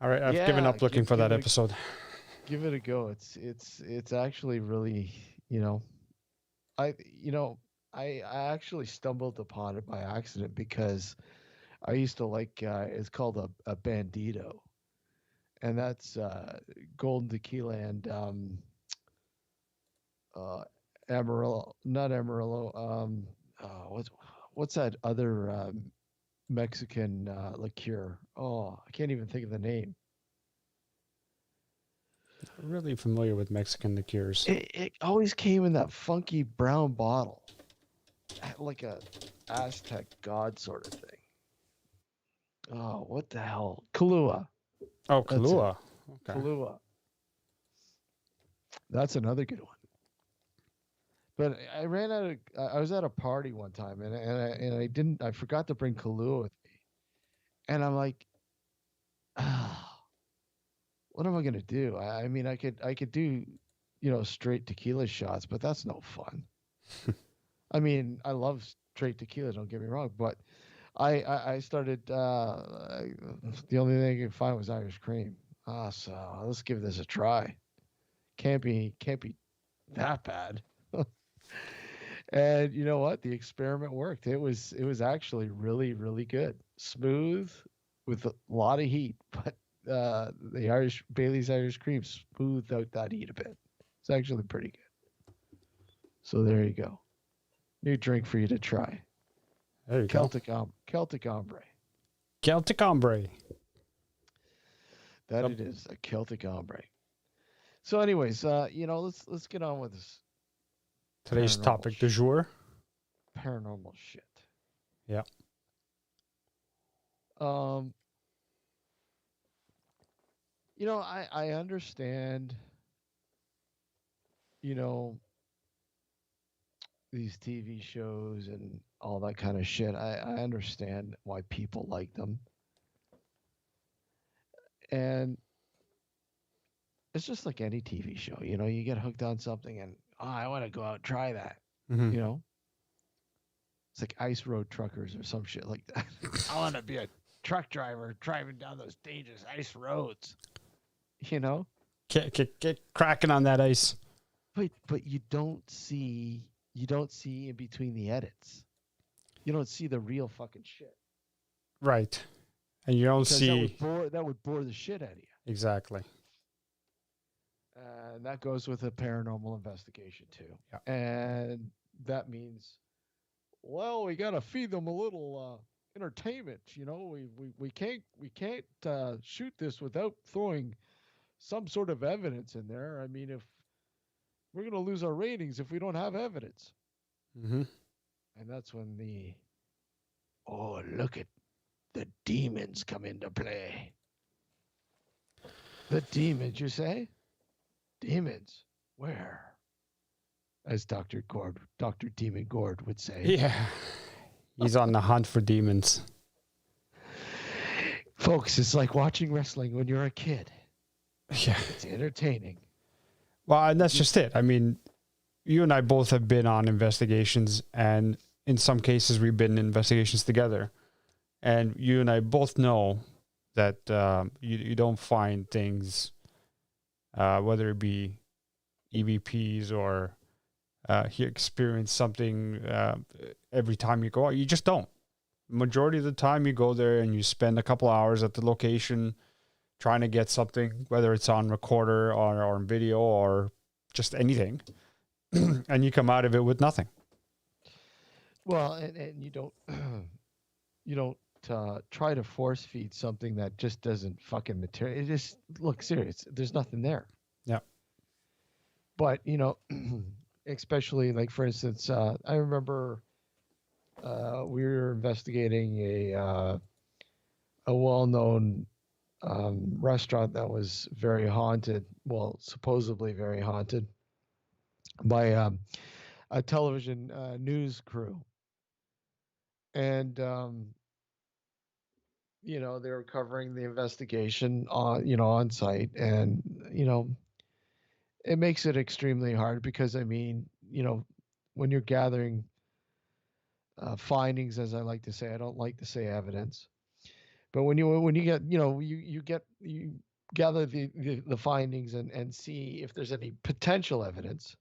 right, I've given up looking for that episode. Give it a go. It's actually really, I actually stumbled upon it by accident because I used to like it's called a Bandito, and that's golden tequila and Amarillo, not Amarillo. What's that other Mexican liqueur? Oh, I can't even think of the name. I'm really familiar with Mexican liqueurs. It always came in that funky brown bottle, like a Aztec god sort of thing. Oh, what the hell? Kahlua. Oh, Kahlua. Okay. Kahlua. That's another good one. But I ran out of. I was at a party one time, and I forgot to bring Kahlua with me, and I'm like, what am I gonna do? I mean, I could do, straight tequila shots, but that's no fun. I mean, I love straight tequila. Don't get me wrong, but I started. The only thing I could find was Irish cream. So let's give this a try. Can't be that bad. And you know what? The experiment worked. It was actually really, really good. Smooth with a lot of heat, but the Bailey's Irish cream smoothed out that heat a bit. It's actually pretty good. So there you go. New drink for you to try. There you Celtic Ombre. Celtic Ombre. That it is, a Celtic Ombre. So, anyways, let's get on with this. Today's topic du jour. Paranormal shit. Yeah. I understand, these TV shows and all that kind of shit. I understand why people like them. And it's just like any TV show, you get hooked on something and, I want to go out and try that, Mm-hmm. It's like Ice Road Truckers or some shit like that. I want to be a truck driver driving down those dangerous ice roads, Get cracking on that ice. But you don't see in between the edits. You don't see the real fucking shit. Right. And you don't Because see... that would bore the shit out of you. Exactly. And that goes with a paranormal investigation too. Yeah. And that means, well, we got to feed them a little entertainment. We can't shoot this without throwing some sort of evidence in there. I mean, if we're going to lose our ratings if we don't have evidence. Mm-hmm. And that's when look at the demons come into play. The demons, you say? Demons? Where? As Dr. Demon Gord would say. Yeah. He's on the hunt for demons. Folks, it's like watching wrestling when you're a kid. Yeah. It's entertaining. Well, and that's just it. I mean, you and I both have been on investigations, and in some cases we've been in investigations together. And you and I both know that you don't find things, whether it be EVPs or you experience something every time you go out. You just don't. Majority of the time you go there and you spend a couple hours at the location trying to get something, whether it's on recorder or on video or just anything, and you come out of it with nothing. Well, and you don't try to force feed something that just doesn't fucking material. It just look serious. There's nothing there. Yeah. But especially like for instance, I remember we were investigating a well-known restaurant that was very haunted. Well, supposedly very haunted by a television news crew, and they were covering the investigation on site, and it makes it extremely hard because I mean, when you're gathering findings, as I like to say, I don't like to say evidence, but when you get you gather the findings and see if there's any potential evidence.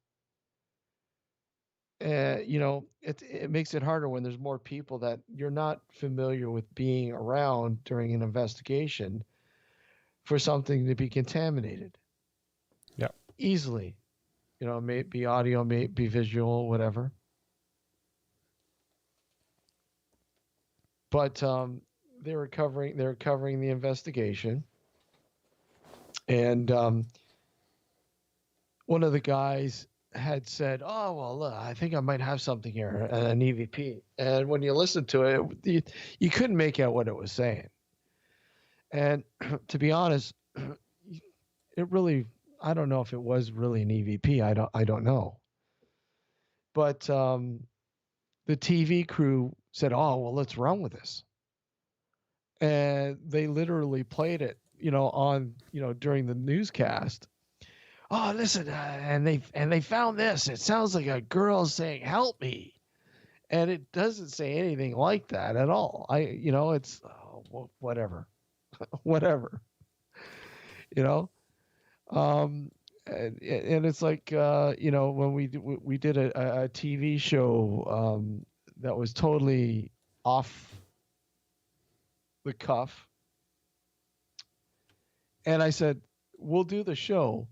It makes it harder when there's more people that you're not familiar with being around during an investigation for something to be contaminated. Yeah. Easily. May it be audio, may it be visual, whatever. But they were covering the investigation. And one of the guys had said, "Oh, well, look, I think I might have something here, an EVP." And when you listen to it, you couldn't make out what it was saying. And to be honest, it really, I don't know if it was really an EVP. I don't know. But the TV crew said, "Oh, well, let's run with this." And they literally played it, during the newscast. "Oh, listen, and they found this. It sounds like a girl saying, 'Help me,' and it doesn't say anything like that at all. It's whatever, whatever, And it's like when we did a TV show that was totally off the cuff, and I said, we'll do the show,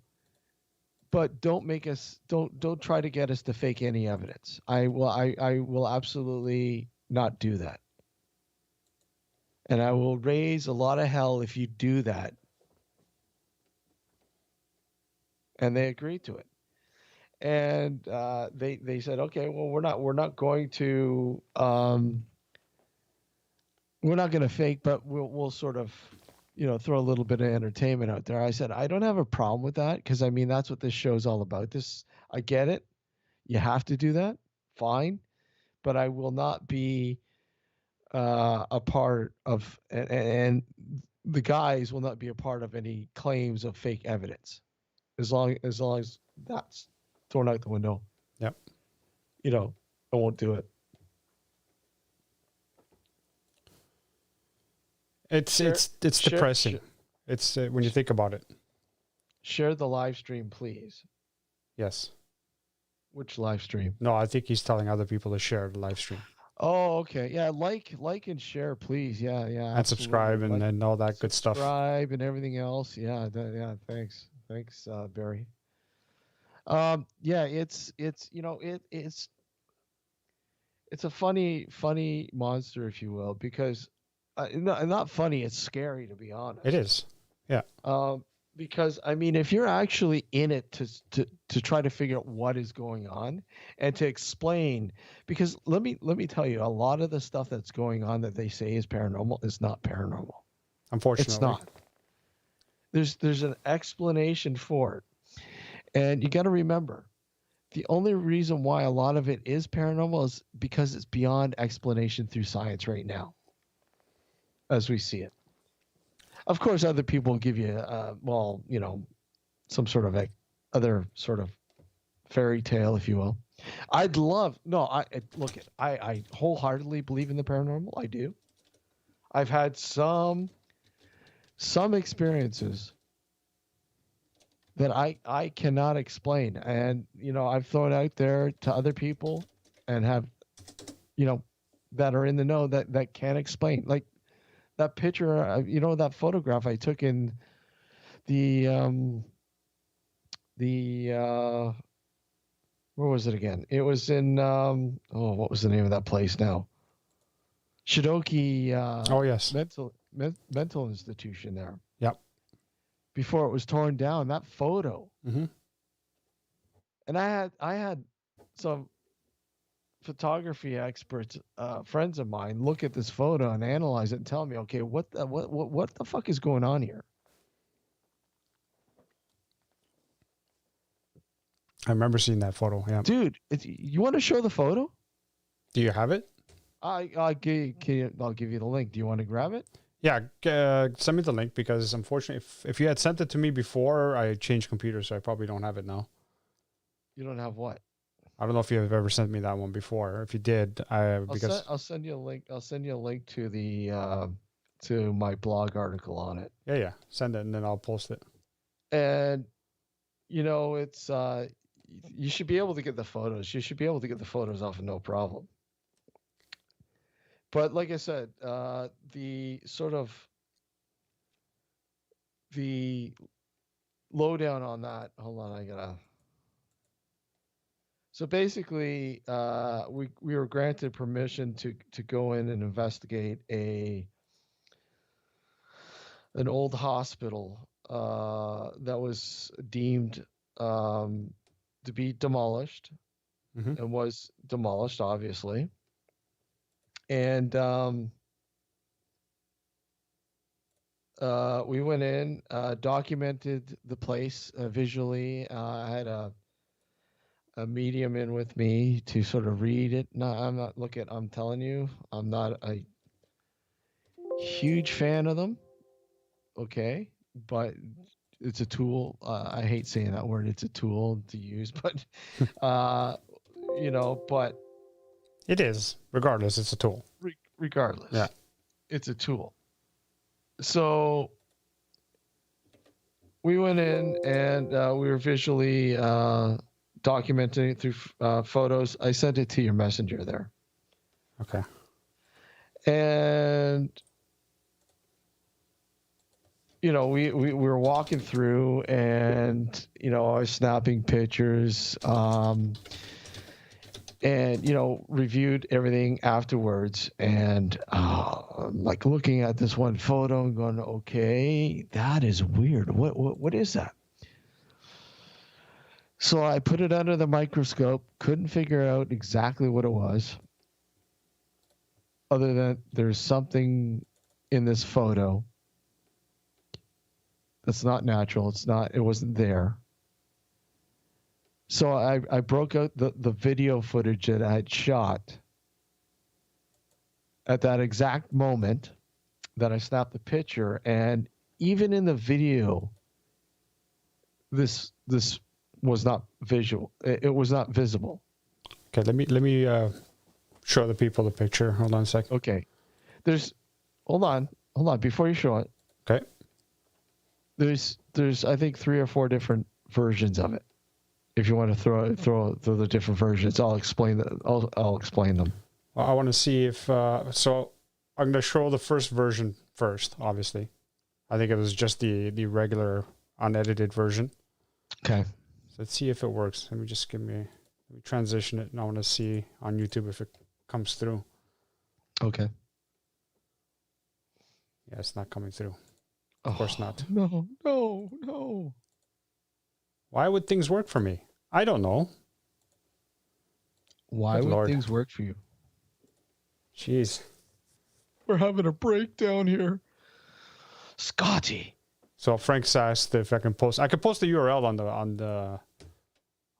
but don't make us don't try to get us to fake any evidence. I will absolutely not do that. And I will raise a lot of hell if you do that. And they agreed to it. And they said, okay, well, we're not going to fake, but we'll sort of, throw a little bit of entertainment out there. I said, I don't have a problem with that, because I mean, that's what this show's all about. I get it. You have to do that. Fine. But I will not be a part of, and the guys will not be a part of any claims of fake evidence, as long as that's thrown out the window. Yep. I won't do it. It's depressing. It's when you think about it. Share the live stream, please. Yes. Which live stream? No, I think he's telling other people to share the live stream. Oh, okay. Yeah, like and share, please. Yeah. And absolutely. Subscribe and all that good stuff. Subscribe and everything else. Yeah. Thanks, Barry. Yeah, it's a funny monster, if you will, because not funny. It's scary, to be honest. It is. Yeah. Because I mean, if you're actually in it to try to figure out what is going on and to explain, because let me tell you, a lot of the stuff that's going on that they say is paranormal is not paranormal. Unfortunately, it's not. There's an explanation for it, and you got to remember, the only reason why a lot of it is paranormal is because it's beyond explanation through science right now, as we see it. Of course, other people give you, some sort of other sort of fairy tale, if you will. I wholeheartedly believe in the paranormal. I do. I've had some experiences that I cannot explain, and I've thrown out there to other people, and have, that are in the know that can't explain, like that picture, that photograph I took in the where was it again? It was in what was the name of that place now? Shidoki. Oh yes. Mental institution there. Yep. Before it was torn down, that photo. Mm-hmm. And I had some photography experts, friends of mine, look at this photo and analyze it and tell me, okay, what the fuck is going on here? I remember seeing that photo. Yeah, dude, you want to show the photo? Do you have it? I'll give you the link. Do you want to grab it? Yeah, send me the link, because unfortunately, if you had sent it to me before, I changed computers, so I probably don't have it now. You don't have what? I don't know if you have ever sent me that one before. If you did, I'll send you a link. I'll send you a link to the to my blog article on it. Yeah. Send it, and then I'll post it. And it's you should be able to get the photos. You should be able to get the photos off of no problem. But like I said, the sort of the lowdown on that. Hold on, I gotta. So basically, we were granted permission to go in and investigate an old hospital that was deemed to be demolished, and was demolished, obviously. And we went in, documented the place visually. I had a medium in with me to sort of read it. No, I'm telling you, I'm not a huge fan of them. Okay. But it's a tool. I hate saying that word. It's a tool to use, but, but it is, regardless, it's a tool. Regardless. Yeah. It's a tool. So we went in and we were visually documenting it through photos. I sent it to your messenger there. Okay. And we were walking through, and I was snapping pictures, and reviewed everything afterwards, and I'm like looking at this one photo and going, okay, that is weird. What is that? So I put it under the microscope, couldn't figure out exactly what it was, other than there's something in this photo that's not natural. It wasn't there. So I broke out the video footage that I had shot at that exact moment that I snapped the picture, and even in the video, this was not visual. It was not visible. Okay, let me show the people the picture. Hold on a second. Okay, hold on before you show it. Okay. There's I think 3 or 4 different versions of it. If you want to throw the different versions, I'll explain them. I'll explain them. Well, I want to see if so. I'm going to show the first version first. Obviously, I think it was just the regular unedited version. Okay. So let's see if it works. Let me transition it, and I want to see on YouTube if it comes through. Okay. Yeah, it's not coming through. Of course not. No. Why would things work for me? I don't know. Why Good would Lord. things work for you? Jeez. We're having a breakdown here. Scotty. So Frank's asked if I can post. I can post the URL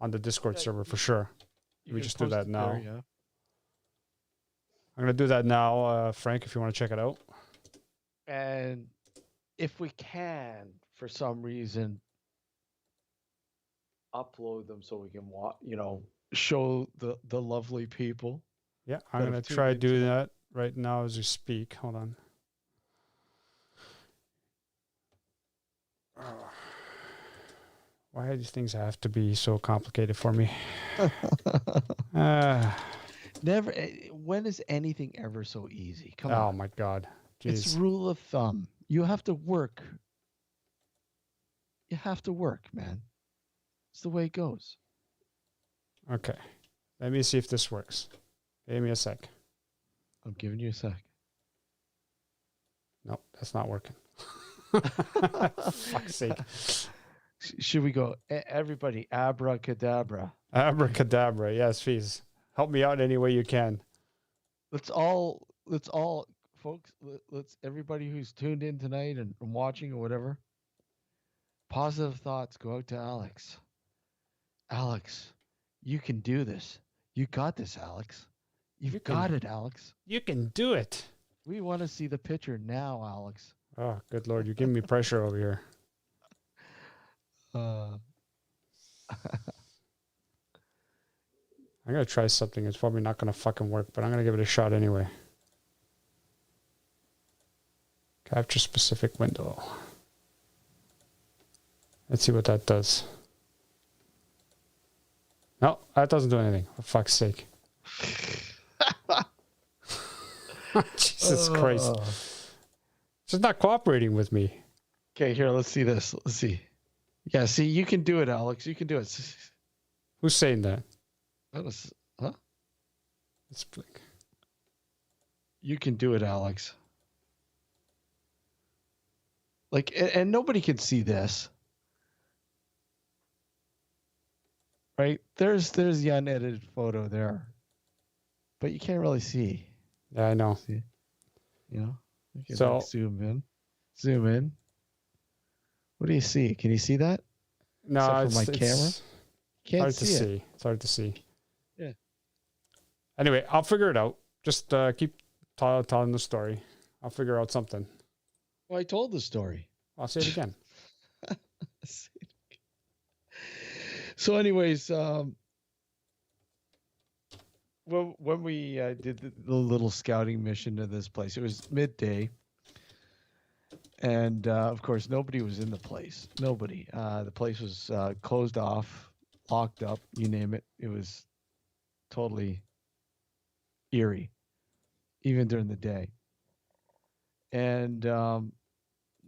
on the Discord server for sure. Let me just do that now. There, yeah. I'm gonna do that now, Frank. If you want to check it out. And if we can, for some reason, upload them so we can show the lovely people. Yeah, I'm gonna try doing that right now as we speak. Hold on. Why do these things have to be so complicated for me? Never. When is anything ever so easy? Come on. Oh my God. Jeez. It's rule of thumb. You have to work. You have to work, man. It's the way it goes. Okay. Let me see if this works. Give me a sec. I'm giving you a sec. Nope, that's not working. Fuck's sake. Should we go? Everybody, abracadabra. Abracadabra. Yes, please. Help me out any way you can. Let's all, folks, let's everybody who's tuned in tonight and watching or whatever, positive thoughts go out to Alex. Alex, you can do this. You got this, Alex. You've got it, Alex. You can do it. We want to see the picture now, Alex. Oh, good Lord. You're giving me pressure over here. Uh, I'm going to try something. It's probably not going to fucking work, but I'm going to give it a shot anyway. Capture specific window. Let's see what that does. No, that doesn't do anything. For fuck's sake. Jesus Christ. It's just not cooperating with me. Okay, here, let's see this. Let's see. Yeah, see, you can do it, Alex. You can do it. Who's saying that? That was, huh? It's blink. You can do it, Alex. Like, and nobody can see this. Right? There's the unedited photo there. But you can't really see. Yeah, I know. See? You know? You can So- like zoom in. Zoom in. What do you see? Can you see that? No, Except it's, for my camera? it's Can't hard to see it. see. It's hard to see. Yeah. Anyway, I'll figure it out. Just keep telling the story. I'll figure out something. Well, I told the story. I'll say it again. So, anyways, when we did the little scouting mission to this place, it was midday, and of course, nobody was in the place. Nobody. The place was closed off, locked up. You name it. It was totally eerie, even during the day. And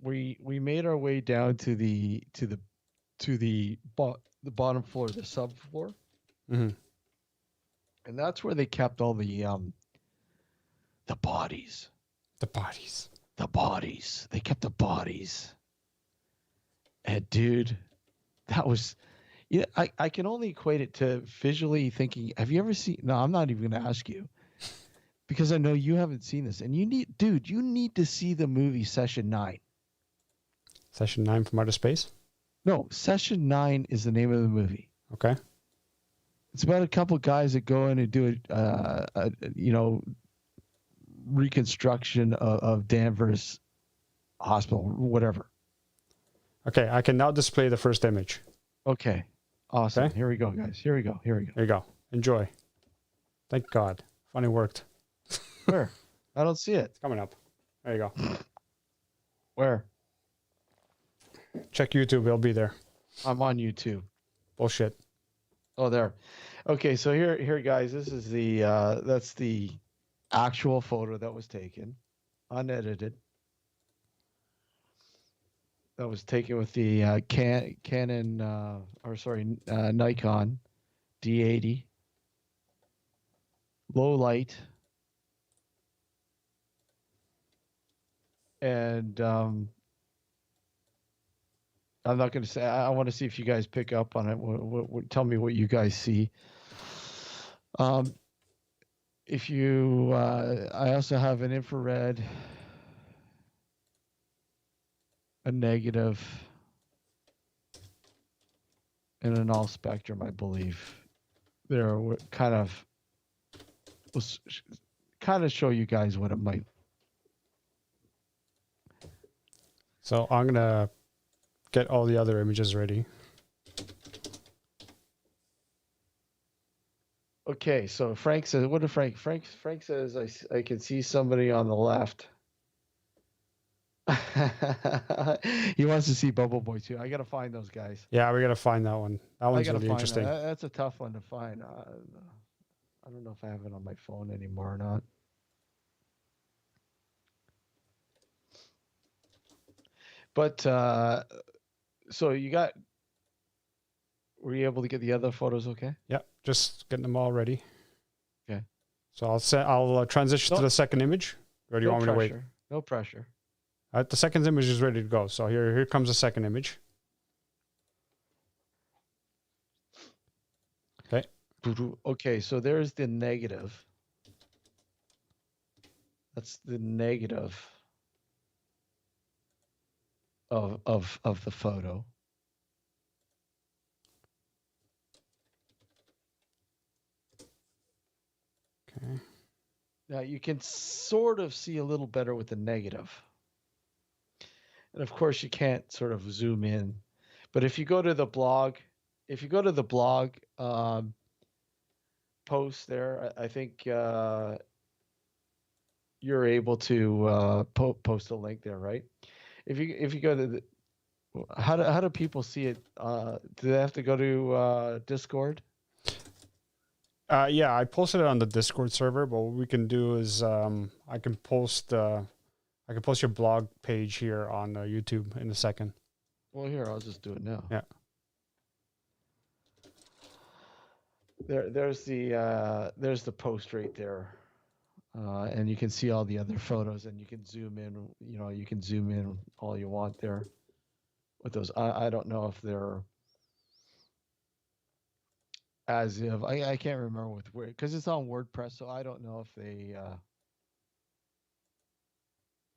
we made our way down to the bottom floor, the subfloor, Mm-hmm. and that's where they kept all the bodies. The bodies. The bodies. They kept the bodies. And dude, that was, yeah. I can only equate it to visually thinking. Have you ever seen? No, I'm not even going to ask you because I know you haven't seen this, and you need to see the movie Session 9. Session 9 from Outer Space. No, Session 9 is the name of the movie. Okay. It's about a couple guys that go in and do a reconstruction of Danvers Hospital, whatever. Okay, I can now display the first image. Okay, awesome. Okay. Here we go, guys. Here we go. There you go. Enjoy. Thank God. Finally worked. Where? I don't see it. It's coming up. There you go. Where? Check YouTube. It'll be there. I'm on YouTube. Bullshit. Oh, there. Okay, so here, guys. This is that's the actual photo that was taken, unedited. That was taken with the Canon, Nikon D80, low light, and I'm not going to say. I want to see if you guys pick up on it. Tell me what you guys see. If you, I also have an infrared, a negative, and an all spectrum, I believe. There kind of show you guys what it might. So I'm going to get all the other images ready. Okay, so Frank says, what did Frank says, I can see somebody on the left. He wants to see Bubble Boy too. I got to find those guys. Yeah, we got to find that one. That one's really interesting. That's a tough one to find. I don't know if I have it on my phone anymore or not. But so were you able to get the other photos okay? Yeah, just getting them all ready. Okay. So I'll transition to the second image. Or do you want me to wait? No pressure. The second image is ready to go. So here comes the second image. Okay. Okay, so there's the negative. That's the negative of the photo. Okay. Now you can sort of see a little better with the negative. And of course you can't sort of zoom in. But if you go to the blog, post there, I think you're able to post a link there, right? If you go to how do people see it? Do they have to go to Discord? Yeah, I posted it on the Discord server, but what we can do is I can post your blog page here on YouTube in a second. Well, here, I'll just do it now. Yeah. There's the post right there, and you can see all the other photos, and you can zoom in. You can zoom in all you want there with those. I don't know if they're as if I can't remember with where, because it's on WordPress, so I don't know if they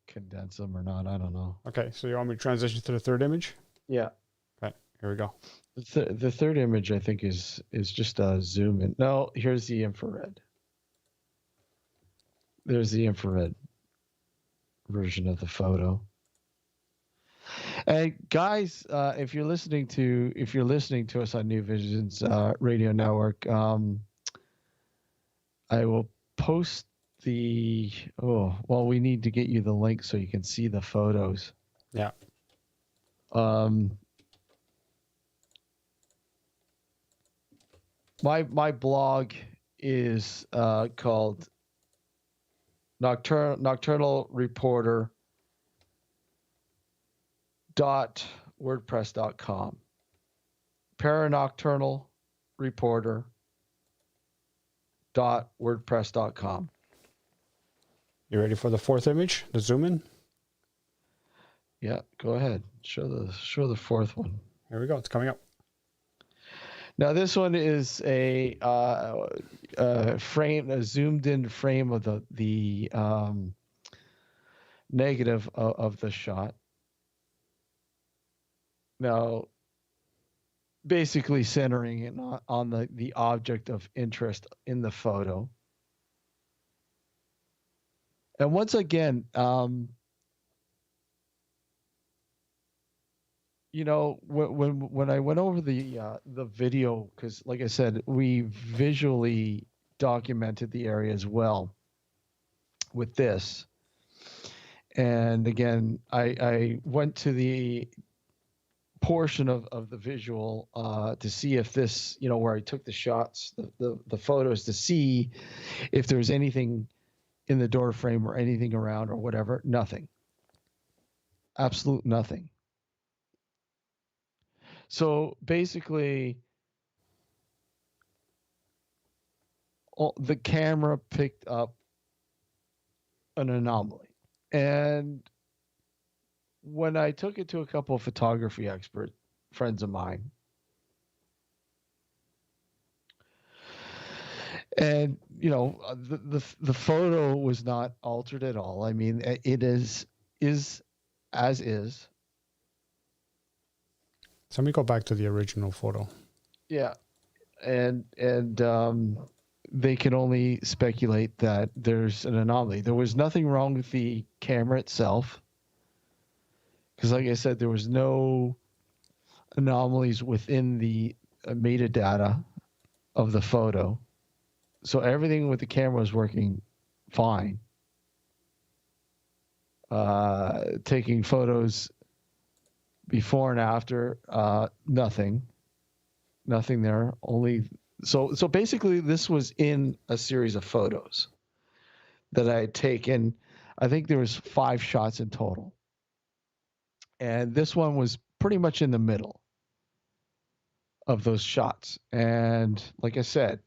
condense them or not. I don't know. Okay, so you want me to transition to the third image? Yeah. Okay, here we go. The third image, I think, is just a zoom in. No, here's the infrared. There's the infrared version of the photo. And guys, if you're listening to us on New Visions Radio Network, I will post we need to get you the link so you can see the photos. Yeah. My blog is called Nocturnal Reporter .wordpress.com. Paranocturnal Reporter .wordpress.com. You ready for the fourth image? The zoom in? Yeah, go ahead. Show the fourth one. Here we go. It's coming up. Now this one is a frame, a zoomed in frame of the negative of the shot. Now, basically centering it on the object of interest in the photo. And once again, you know, when I went over the video, because like I said, we visually documented the area as well with this. And again, I went to the portion of the visual to see if this, you know, where I took the shots, the photos, to see if there's anything in the door frame or anything around or whatever. Nothing. Absolute nothing. So basically, the camera picked up an anomaly. And when I took it to a couple of photography expert friends of mine, and you know, the photo was not altered at all. I mean, it is as is. So let me go back to the original photo. Yeah, and they can only speculate that there's an anomaly. There was nothing wrong with the camera itself, because like I said, there was no anomalies within the metadata of the photo. So everything with the camera was working fine. Taking photos before and after, nothing there. Only so basically, this was in a series of photos that I had taken. I think there was 5 shots in total, and this one was pretty much in the middle of those shots. And like I said,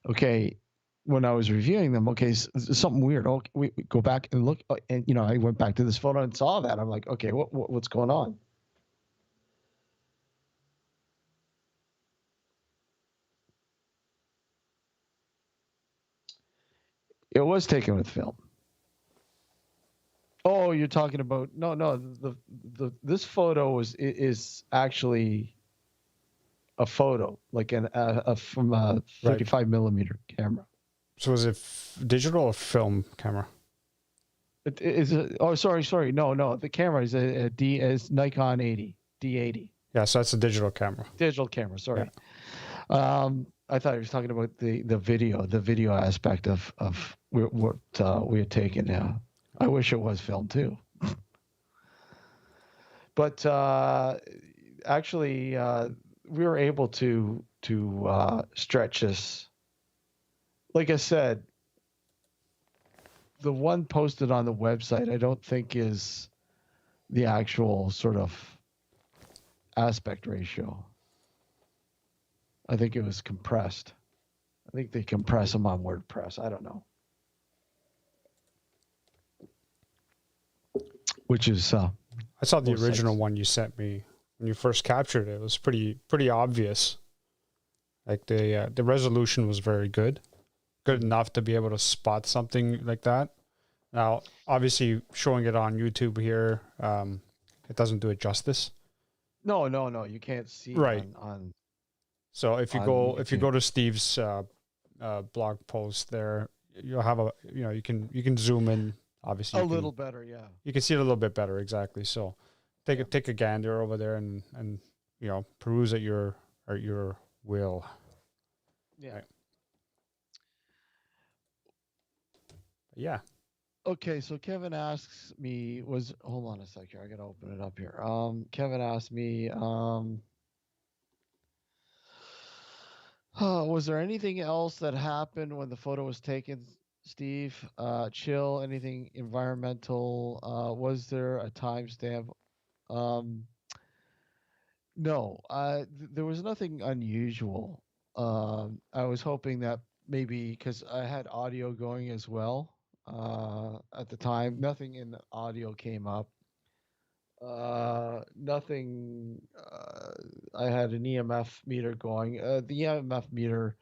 okay, when I was reviewing them, okay, something weird. Okay, we go back and look, and you know, I went back to this photo and saw that. I'm like, okay, what's going on? It was taken with film. Oh, you're talking about no. This photo is actually a photo, like from a 35 millimeter camera. So is it digital or film camera? Sorry. No. The camera is Nikon D80. Yeah, so that's a digital camera. Digital camera. Sorry. Yeah. I thought he was talking about the video aspect of what we had taken. Yeah, I wish it was film too. But actually, we were able to stretch this. Like I said, the one posted on the website, I don't think is the actual sort of aspect ratio. I think it was compressed. I think they compress them on WordPress. I don't know. Which is I saw the original one you sent me when you first captured it. It was pretty obvious. Like the resolution was very good enough to be able to spot something like that. Now, obviously, showing it on YouTube here, it doesn't do it justice. No, you can't see right on. So if you go to Steve's blog post there, you'll have you can zoom in. Obviously, a little better, yeah. You can see it a little bit better, exactly. So take a gander over there and you know, peruse at your will. Yeah. Right. Yeah. Okay, so Kevin asks me, hold on a sec here, I gotta open it up here. Kevin asked me, was there anything else that happened when the photo was taken, Steve? Chill, anything environmental? Was there a timestamp No, there was nothing unusual. I was hoping that maybe because I had audio going as well at the time, nothing in the audio came up. Nothing. I had an EMF meter going. The EMF meter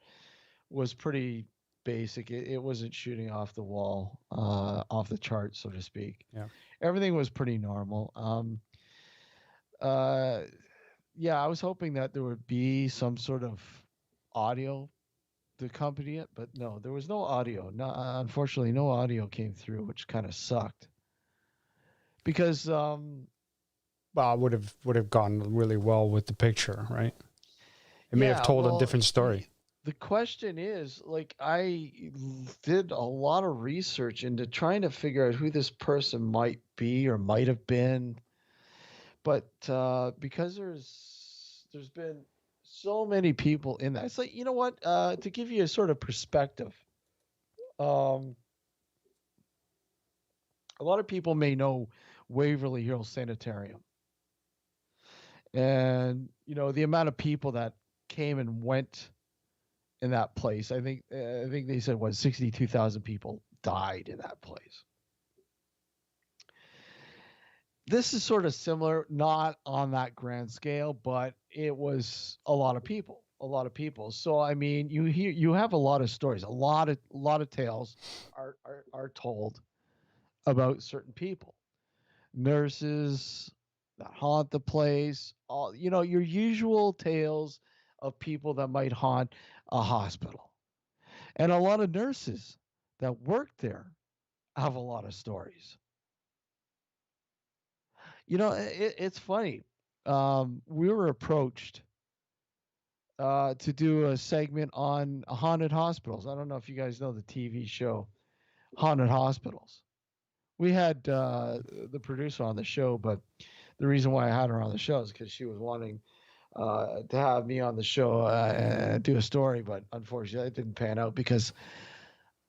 was pretty basic. It wasn't shooting off the wall, off the chart, so to speak. Yeah. Everything was pretty normal. Uh, yeah, I was hoping that there would be some sort of audio to accompany it, but no, there was no audio. No, unfortunately, no audio came through, which kind of sucked. Because Well, would have gone really well with the picture, right? It may have told a different story. The question is, like, I did a lot of research into trying to figure out who this person might be or might have been, but because there's been so many people in that, it's like, you know what? To give you a sort of perspective, a lot of people may know Waverly Hills Sanitarium, and you know the amount of people that came and went in that place. I think they said 62,000 people died in that place. This is sort of similar, not on that grand scale, but it was a lot of people, a lot of people. So I mean, you have a lot of stories, a lot of tales are told about certain people, nurses that haunt the place, all your usual tales of people that might haunt a hospital. And a lot of nurses that work there have a lot of stories. It's funny. We were approached to do a segment on haunted hospitals. I don't know if you guys know the TV show Haunted Hospitals. We had the producer on the show, but the reason why I had her on the show is because she was wanting to have me on the show and do a story, but unfortunately it didn't pan out because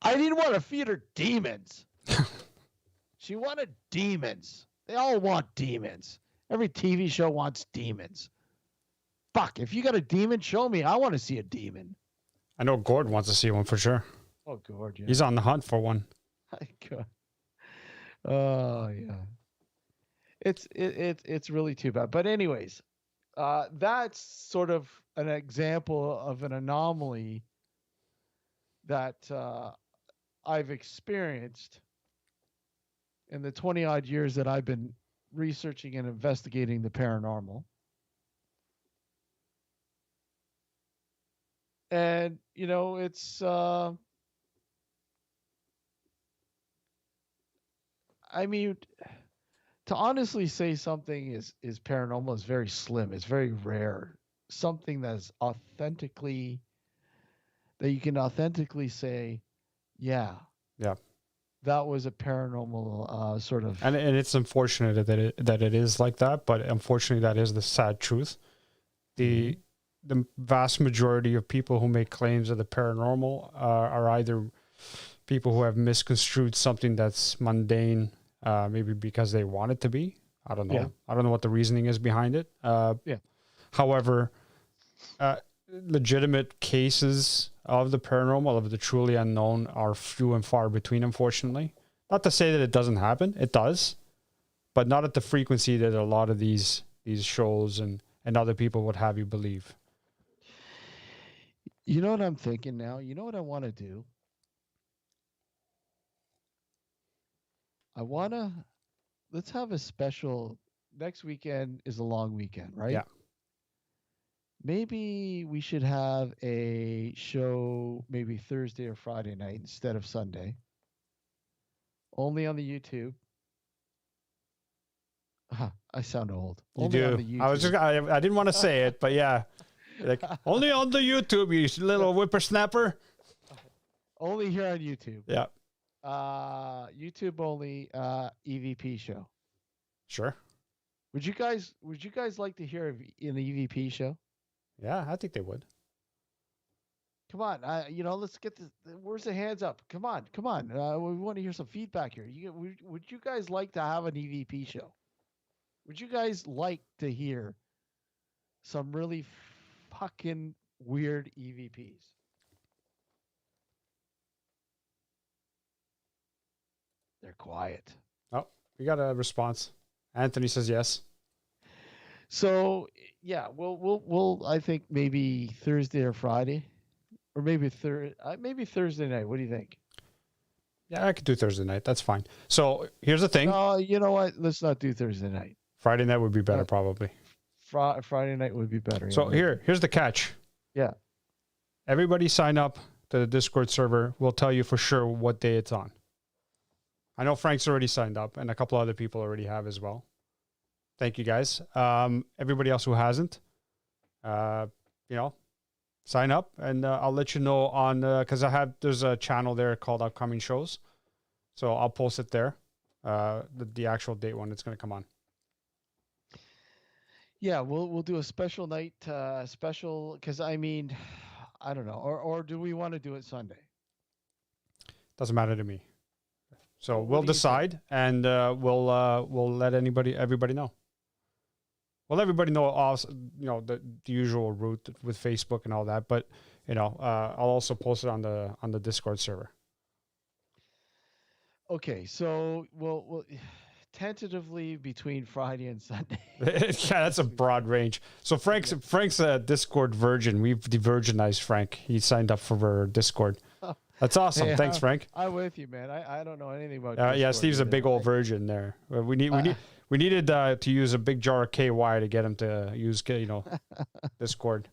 I didn't want to feed her demons. She wanted demons. They all want demons. Every TV show wants demons. Fuck, if you got a demon, show me. I want to see a demon. I know Gord wants to see one for sure. Oh, Gord, yeah. He's on the hunt for one. Oh, yeah. It's really too bad. But anyways, that's sort of an example of an anomaly that I've experienced in the 20 odd years that I've been researching and investigating the paranormal. And, it's, I mean, to honestly say something is paranormal is very slim. It's very rare. Something that you can authentically say, yeah. That was a paranormal sort of, and it's unfortunate that it is like that, but unfortunately that is the sad truth. The vast majority of people who make claims of the paranormal are either people who have misconstrued something that's mundane, maybe because they want it to be. I don't know. Yeah. I don't know what the reasoning is behind it. However, legitimate cases of the paranormal, of the truly unknown, are few and far between, unfortunately. Not to say that it doesn't happen. It does. But not at the frequency that a lot of these shows and other people would have you believe. You know what I'm thinking now? You know what I want to do? Let's have a special, next weekend is a long weekend, right? Yeah. Maybe we should have a show maybe Thursday or Friday night instead of Sunday. Only on the YouTube. I sound old. You Only do. on the YouTube. I didn't want to say it, but yeah. Like, only on the YouTube, you little whippersnapper. Only here on YouTube. Yeah. YouTube only EVP show. Sure. Would you guys like to hear an EVP show? Yeah, I think they would. Come on, let's get this. Where's the hands up? Come on. We want to hear some feedback here. Would you guys like to have an EVP show? Would you guys like to hear some really fucking weird EVPs? They're quiet. Oh, we got a response. Anthony says yes. So yeah, we'll I think maybe Thursday or Friday, or maybe Thursday night. What do you think? Yeah, I could do Thursday night. That's fine. So here's the thing. Oh, you know what? Let's not do Thursday night. Friday night would be better, probably. Friday night would be better. So here's the catch. Yeah. Everybody sign up to the Discord server. We'll tell you for sure what day it's on. I know Frank's already signed up, and a couple other people already have as well. Thank you, guys. Everybody else who hasn't, sign up, and I'll let you know on because there's a channel there called Upcoming Shows, so I'll post it there. The actual date when it's going to come on. Yeah, we'll do a special night special because I mean, I don't know, or do we want to do it Sunday? Doesn't matter to me. So we'll decide, and we'll let everybody know. Well, everybody know also, the usual route with Facebook and all that, but I'll also post it on the Discord server. Okay, so we'll tentatively between Friday and Sunday. Yeah, that's a broad range. So Frank's a Discord virgin. We've de-virginized Frank. He signed up for Discord. That's awesome. Hey, Thanks, Frank. I'm with you, man. I don't know anything about. Yeah, Discord Steve's a either. big old virgin there. We needed to use a big jar of KY to get him to use Discord.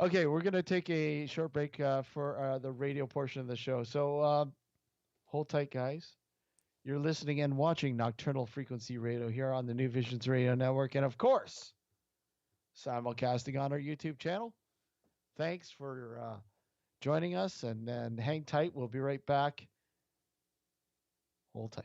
Okay, we're gonna take a short break for the radio portion of the show. So hold tight, guys. You're listening and watching Nocturnal Frequency Radio here on the New Visions Radio Network, and of course, simulcasting on our YouTube channel. Thanks for joining us, and then hang tight. We'll be right back. Hold tight.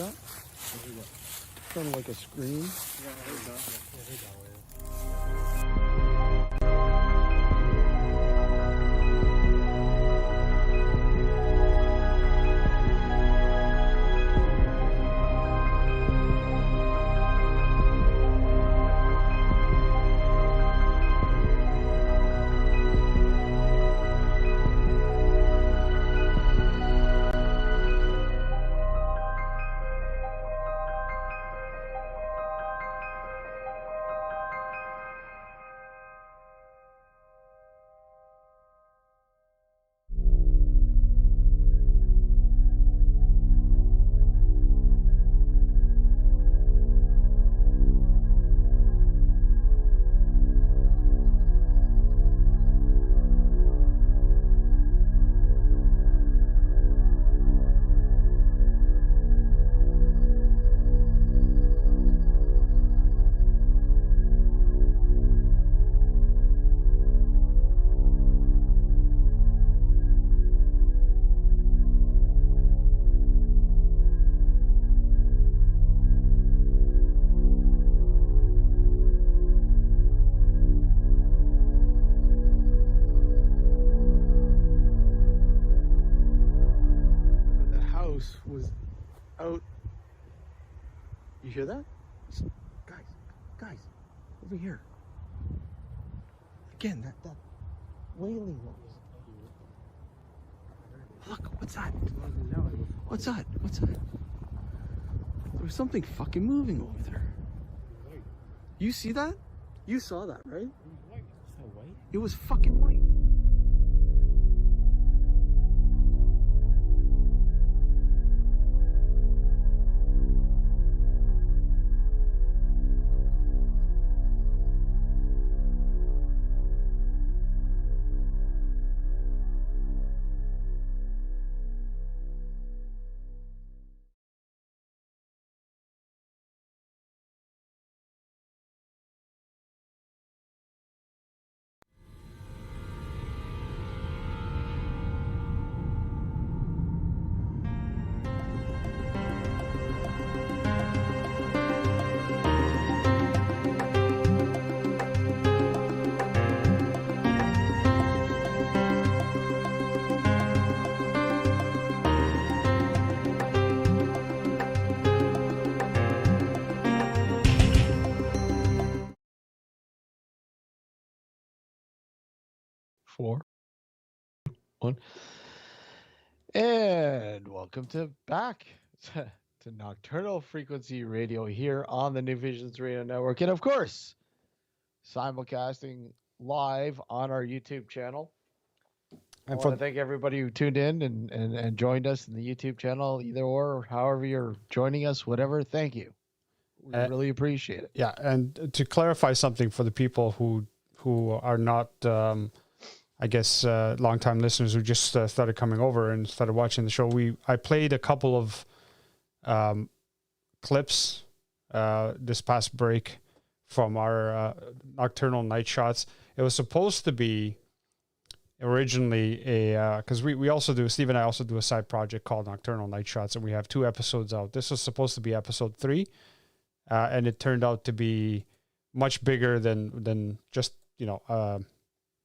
that? Sounded like a scream. Was out. You hear that? Guys, over here. Again, that wailing noise. Look, what's that? What's that? There was something fucking moving over there. You see that? You saw that, right? It was fucking white. Four, one, and welcome back to Nocturnal Frequency Radio here on the New Visions Radio Network, and of course, simulcasting live on our YouTube channel. I want to thank everybody who tuned in and joined us in the YouTube channel, either or, however you're joining us, whatever. Thank you. We really appreciate it. Yeah, and to clarify something for the people who are not. I guess longtime listeners who just started coming over and started watching the show. I played a couple of clips this past break from our nocturnal night shots. It was supposed to be originally because we also do, Steve and I also do a side project called Nocturnal Night Shots, and we have 2 episodes out. This was supposed to be episode 3, and it turned out to be much bigger than just,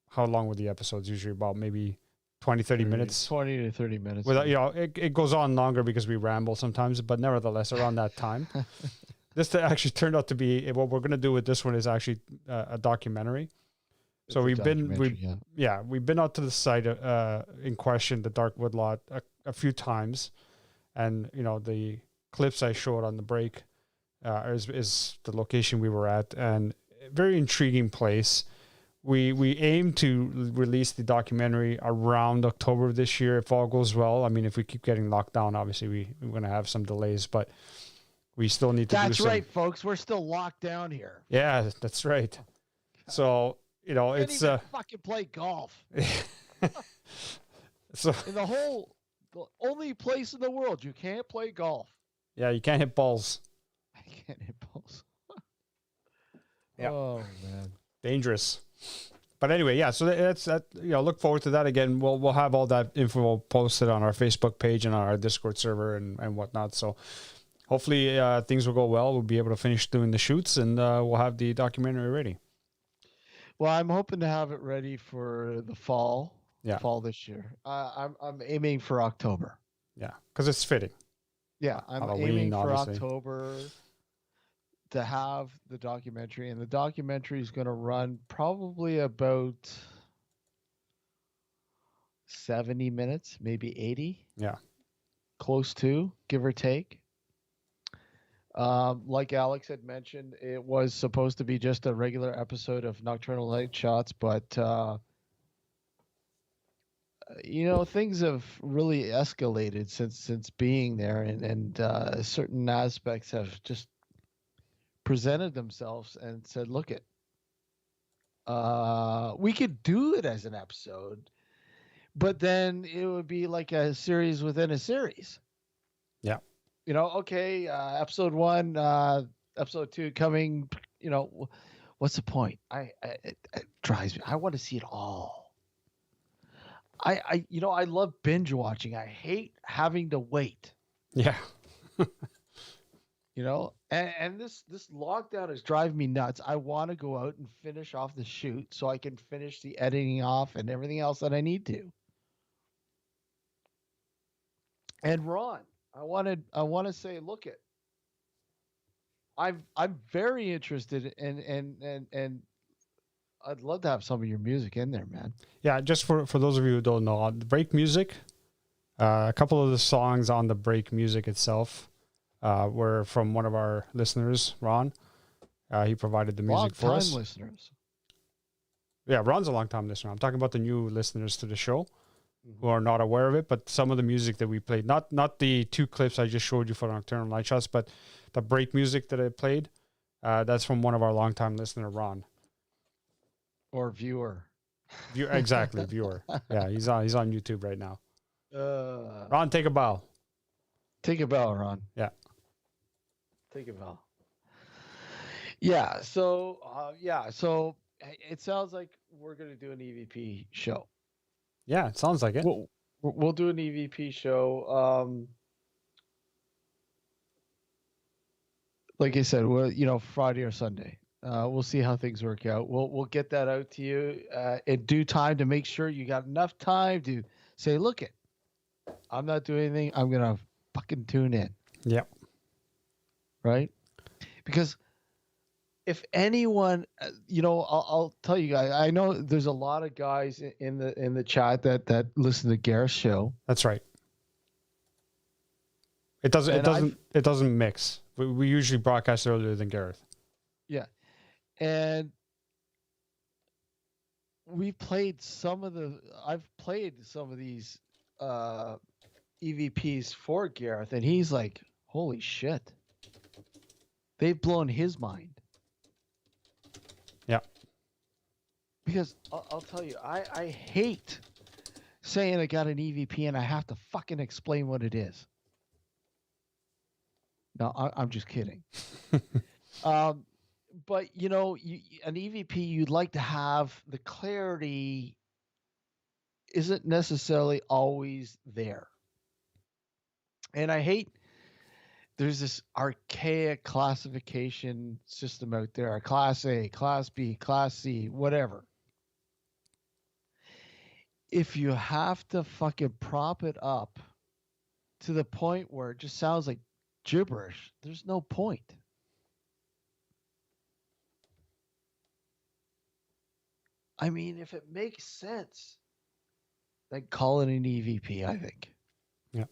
how long were the episodes? Usually about maybe 20, 30 minutes. 20 to 30 minutes. Without, it goes on longer because we ramble sometimes, but nevertheless, around that time. This actually turned out to be, what we're going to do with this one is actually a documentary. So we've been out to the site in question, the Dark Woodlot, a few times. And, the clips I showed on the break is the location we were at, and very intriguing place. We aim to release the documentary around October of this year, if all goes well. I mean, if we keep getting locked down, obviously we're going to have some delays, but we still need to do some. That's right, folks. We're still locked down here. Yeah, that's right. So, it's even fucking play golf. So in the only place in the world you can't play golf. Yeah, you can't hit balls. I can't hit balls. Yeah. Oh man. Dangerous. But anyway, yeah, so that's that. Look forward to that. Again, we'll have all that info posted on our Facebook page and on our Discord server and whatnot. So hopefully things will go well. We'll be able to finish doing the shoots, and we'll have the documentary ready. Well, I'm hoping to have it ready for the fall. Yeah. Fall this year. I'm aiming for October. Yeah, because it's fitting. Yeah, I'm Halloween, aiming for obviously. October to have the documentary, and the documentary is going to run probably about 70 minutes, maybe 80. Yeah. Close to, give or take. Like Alex had mentioned, it was supposed to be just a regular episode of Nocturnal Light Shots, but things have really escalated since being there, and certain aspects have just presented themselves and said, "Look it, we could do it as an episode, but then it would be like a series within a series." Yeah. Okay, episode 1, episode 2 coming. What's the point? It drives me. I want to see it all. I love binge watching. I hate having to wait. Yeah. And this lockdown is driving me nuts. I want to go out and finish off the shoot so I can finish the editing off and everything else that I need to. And Ron, I want to say, look it. I'm very interested and I'd love to have some of your music in there, man. Yeah, just for those of you who don't know, the break music, a couple of the songs on the break music itself were from one of our listeners, Ron. He provided the music for us. Long-time listeners. Yeah, Ron's a long-time listener. I'm talking about the new listeners to the show who are not aware of it, but some of the music that we played, not the 2 clips I just showed you for Nocturnal Light Shots, but the break music that I played, that's from one of our long-time listener, Ron. Or viewer. Exactly, viewer. Yeah, he's on YouTube right now. Ron, take a bow. Take a bow, Ron. Yeah. Take a bow. Yeah, so it sounds like we're going to do an EVP show. Yeah, it sounds like it. We'll do an EVP show. Like I said, Friday or Sunday. We'll see how things work out. We'll get that out to you in due time to make sure you got enough time to say, look it, I'm not doing anything. I'm going to fucking tune in. Yep. Right? Because if anyone, I'll tell you guys, I know there's a lot of guys in the chat that listen to Gareth's show. That's right. It doesn't mix. We usually broadcast earlier than Gareth. Yeah. And I've played some of these EVPs for Gareth, and he's like, holy shit. They've blown his mind. Yeah. Because I'll tell you, I hate saying I got an EVP and I have to fucking explain what it is. No, I'm just kidding. But, an EVP, you'd like to have the clarity isn't necessarily always there. And I hate there's this archaic classification system out there, Class A, Class B, Class C, whatever. If you have to fucking prop it up to the point where it just sounds like gibberish, there's no point. I mean, if it makes sense, then call it an EVP, I think. Yeah.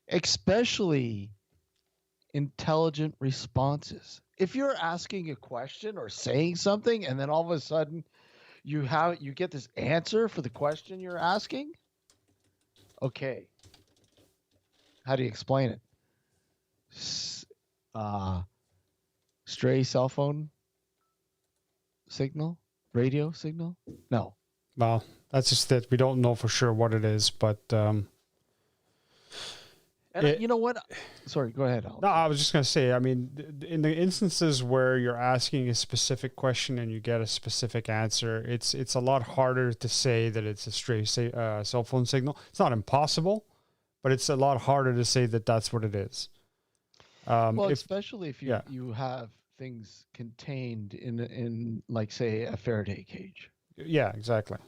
Especially intelligent responses. If you're asking a question or saying something and then all of a sudden you get this answer for the question you're asking, okay. How do you explain it? Stray cell phone signal? Radio signal? No. Well, that's just that we don't know for sure what it is, but you know what? Sorry, go ahead, Alex. No, I was just going to say, I mean, in the instances where you're asking a specific question and you get a specific answer, it's a lot harder to say that it's a stray cell phone signal. It's not impossible, but it's a lot harder to say that that's what it is. Well, especially if you have things contained in like, say, a Faraday cage. Yeah, exactly.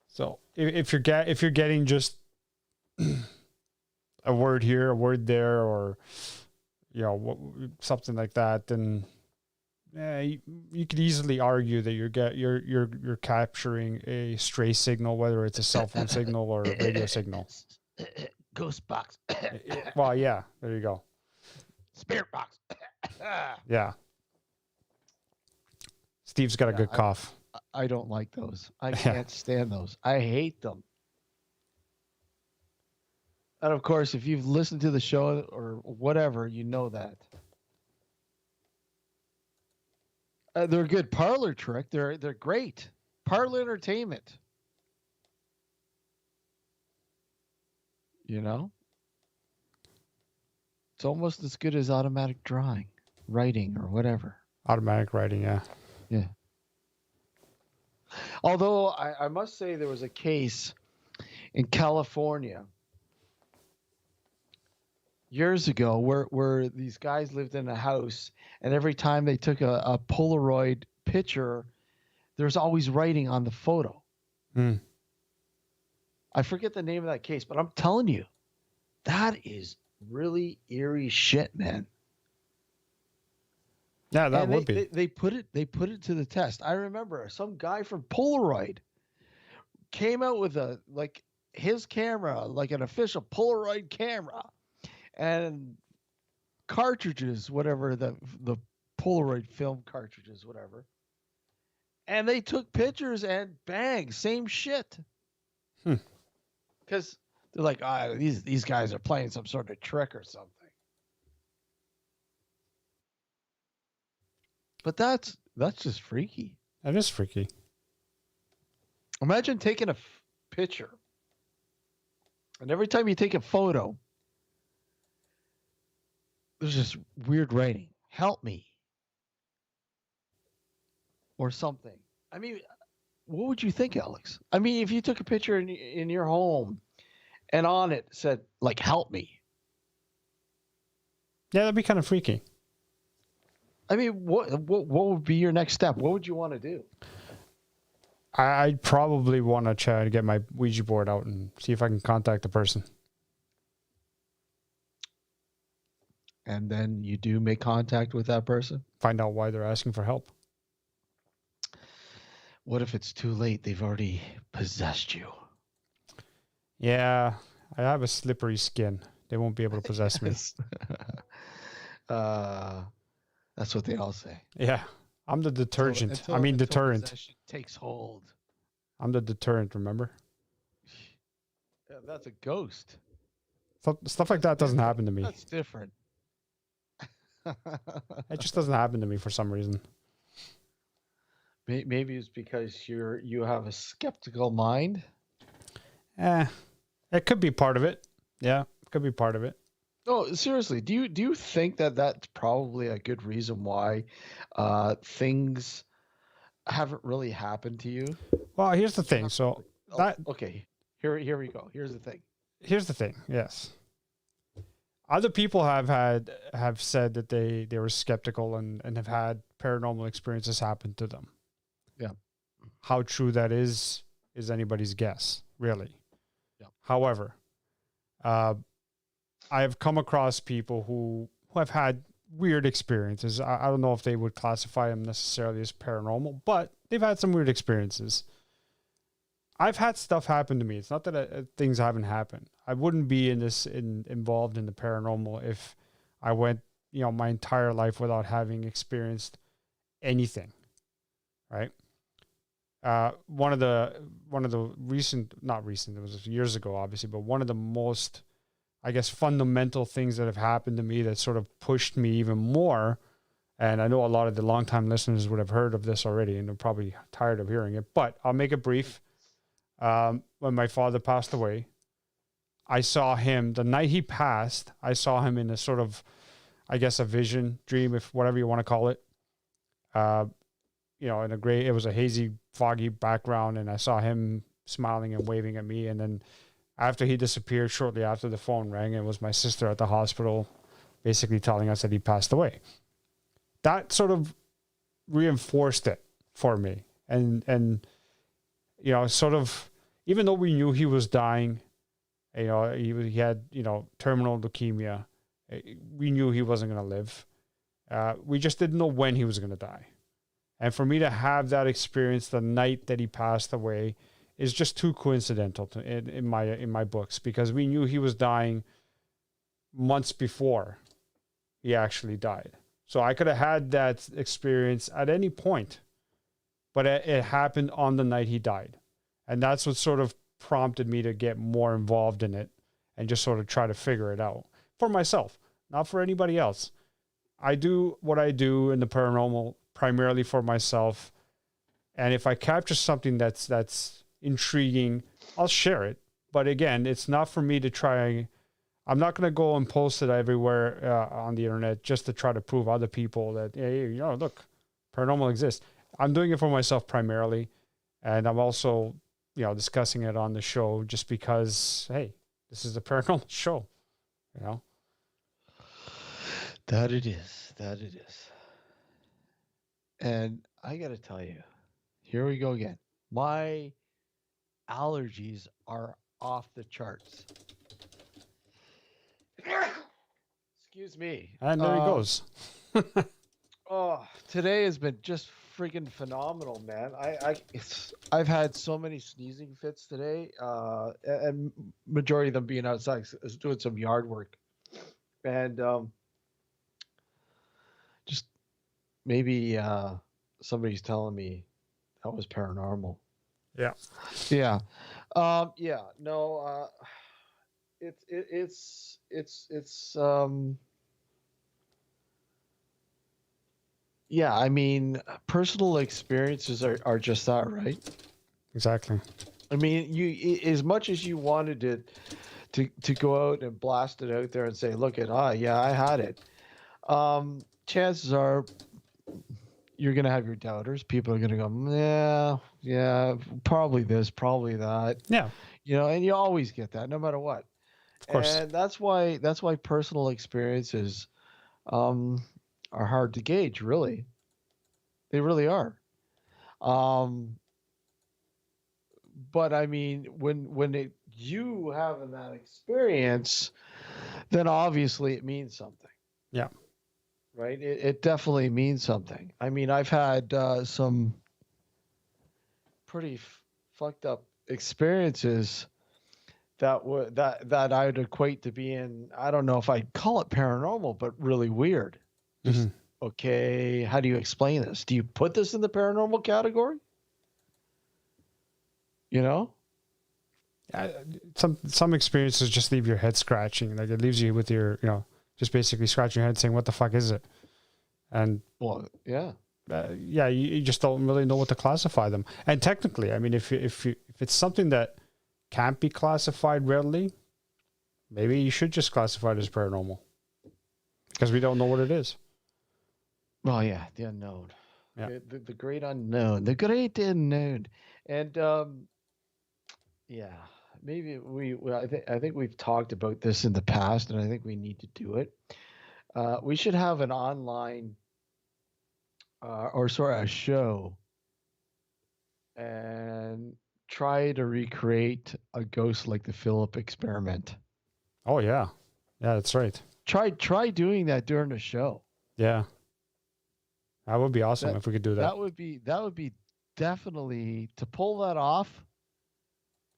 So if you're getting just a word here, a word there, or something like that, then you could easily argue that you're capturing a stray signal, whether it's a cell phone signal or a radio signal. Ghost box. Well, yeah, there you go. Spirit box. Yeah. Steve's got a good cough. I don't like those. I can't stand those. I hate them. And of course, if you've listened to the show or whatever, you know that. They're a good parlor trick. They're great. Parlor entertainment. You know? It's almost as good as automatic writing or whatever. Automatic writing, yeah. Yeah. Although I must say there was a case in California years ago where these guys lived in a house, and every time they took a Polaroid picture, there's always writing on the photo. I forget the name of that case, but I'm telling you, that is really eerie shit, man. Yeah, that would be. They put it to the test. I remember some guy from Polaroid came out with his camera, like an official Polaroid camera, and cartridges, whatever the Polaroid film cartridges, whatever. And they took pictures and bang, same shit. Because they're like, these guys are playing some sort of trick or something. But that's just freaky. That is freaky. Imagine taking a picture, and every time you take a photo, there's this weird writing, "Help me," or something. I mean, what would you think, Alex? I mean, if you took a picture in your home, and on it said, like, "Help me." Yeah, that'd be kind of freaky. I mean, what would be your next step? What would you want to do? I'd probably want to try to get my Ouija board out and see if I can contact the person. And then you do make contact with that person? Find out why they're asking for help. What if it's too late? They've already possessed you. Yeah, I have a slippery skin. They won't be able to possess me. That's what they all say. Yeah, I'm the detergent. Until deterrent. Possession takes hold. I'm the deterrent, remember? Yeah, that's a ghost. Stuff like that doesn't happen to me. That's different. It just doesn't happen to me for some reason. Maybe it's because you have a skeptical mind. It could be part of it. Yeah, it could be part of it. No, seriously, do you think that that's probably a good reason why things haven't really happened to you? Well, here's the thing. So okay, here we go. Here's the thing. Yes. Other people have said that they were skeptical and have had paranormal experiences happen to them. Yeah. How true that is anybody's guess, really. Yeah. However, I have come across people who have had weird experiences. I don't know if they would classify them necessarily as paranormal, but they've had some weird experiences. I've had stuff happen to me. It's not that things haven't happened. I wouldn't be involved in the paranormal if I went, my entire life without having experienced anything. Right? One of the not recent, it was years ago, obviously, but one of the most, I guess, fundamental things that have happened to me that sort of pushed me even more. And I know a lot of the longtime listeners would have heard of this already and they're probably tired of hearing it, but I'll make it brief. When my father passed away, I saw him the night he passed. I saw him in a sort of, I guess, a vision, dream, if whatever you want to call it. In it was a hazy, foggy background, and I saw him smiling and waving at me. And then after he disappeared, shortly after, the phone rang. It was my sister at the hospital, basically telling us that he passed away. That sort of reinforced it for me. And you know, sort of, even though we knew he was dying, you know, he had, you know, terminal leukemia, we knew he wasn't going to live. We just didn't know when he was going to die. And for me to have that experience the night that he passed away is just too coincidental in my books, because we knew he was dying months before he actually died. So I could have had that experience at any point, but it happened on the night he died. And that's what sort of prompted me to get more involved in it and just sort of try to figure it out for myself, not for anybody else. I do what I do in the paranormal primarily for myself. And if I capture something that's intriguing, I'll share it. But again, it's not for me to try. I'm not going to go and post it everywhere on the internet just to try to prove other people that, hey, you know, look, paranormal exists. I'm doing it for myself primarily. And I'm also, you know, discussing it on the show just because, hey, this is a paranormal show, you know? That it is. That it is. And I got to tell you, here we go again. My allergies are off the charts. Excuse me. And there he goes. Oh, today has been just freaking phenomenal, man. I've had so many sneezing fits today, and majority of them being outside. I was doing some yard work, and just maybe somebody's telling me that was paranormal. Yeah. Yeah. Yeah. No. It's yeah, I mean, personal experiences are just that, right? Exactly. I mean, you, as much as you wanted to go out and blast it out there and say, look at, yeah, I had it. Chances are you're going to have your doubters. People are going to go, yeah, probably this, probably that. Yeah. You know, and you always get that no matter what. Of course. And that's why personal experiences are hard to gauge, really. They really are. But I mean, when you having that experience, then obviously it means something. Yeah. Right? It definitely means something. I mean, I've had some pretty fucked up experiences that I would equate to being, I don't know if I'd call it paranormal, but really weird. Just okay, how do you explain this? Do you put this in the paranormal category? You know? Some experiences just leave your head scratching. Like it leaves you with your, you know, just basically scratching your head saying, what the fuck is it? And well, yeah. Yeah, you just don't really know what to classify them. And technically, I mean, if it's something that can't be classified readily, maybe you should just classify it as paranormal because we don't know what it is. Well, yeah, the unknown. Yeah. The great unknown. The great unknown. And yeah, maybe I think we've talked about this in the past, and I think we need to do it. We should have an online a show and try to recreate a ghost like the Philip experiment. Oh yeah. Yeah, that's right. Try doing that during the show. Yeah. That would be awesome if we could do that. That would be definitely, to pull that off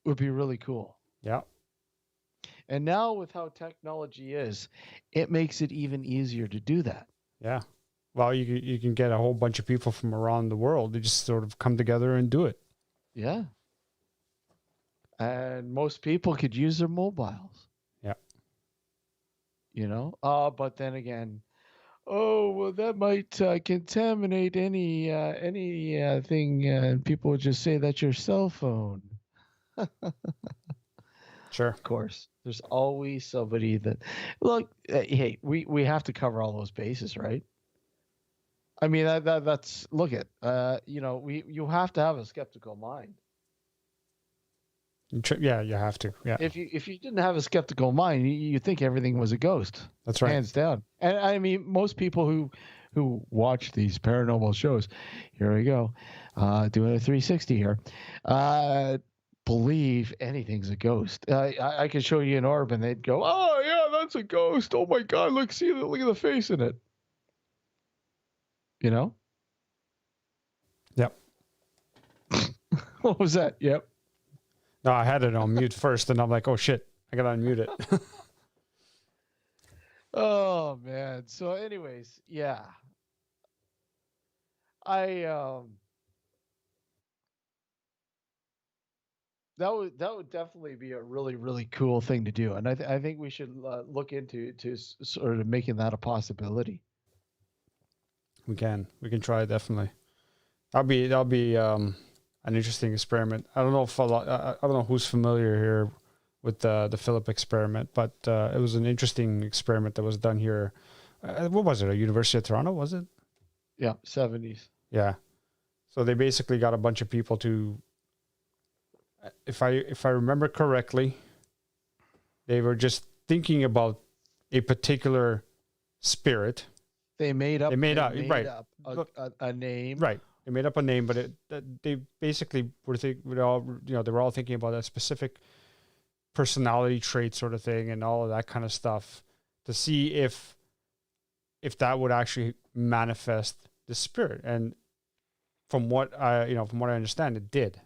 would be really cool. Yeah. And now with how technology is, it makes it even easier to do that. Yeah. Well, you can get a whole bunch of people from around the world to just sort of come together and do it. Yeah. And most people could use their mobiles. Yeah. You know? But then again, well, that might contaminate any thing, and people would just say that's your cell phone. Sure. Of course. There's always somebody that, look, hey, we have to cover all those bases, right? I mean, that's, look at, you know, you have to have a skeptical mind. Yeah, you have to. Yeah, If you didn't have a skeptical mind, you think everything was a ghost. that's right. Hands down. And I mean, most people who watch these paranormal shows, here we go, doing a 360 here, believe anything's a ghost. I could show you an orb and they'd go, oh yeah, that's a ghost. Oh my God, look at the face in it. You know? Yep. What was that? Yep. No, I had it on mute first, and I'm like, oh shit, I gotta unmute it. Oh man. So anyways, yeah. That would definitely be a really, really cool thing to do, and I think we should look into sort of making that a possibility. We can try it, definitely. That'll be an interesting experiment. I don't know if I don't know who's familiar here with the Philip experiment, but it was an interesting experiment that was done here. What was it? At University of Toronto, was it? Yeah, 70s. Yeah. So they basically got a bunch of people to, if I remember correctly, they were just thinking about a particular spirit. They made up a name. Right. They made up a name, but they basically they were all thinking about a specific personality trait sort of thing and all of that kind of stuff to see if that would actually manifest the spirit. And from what I understand, it did.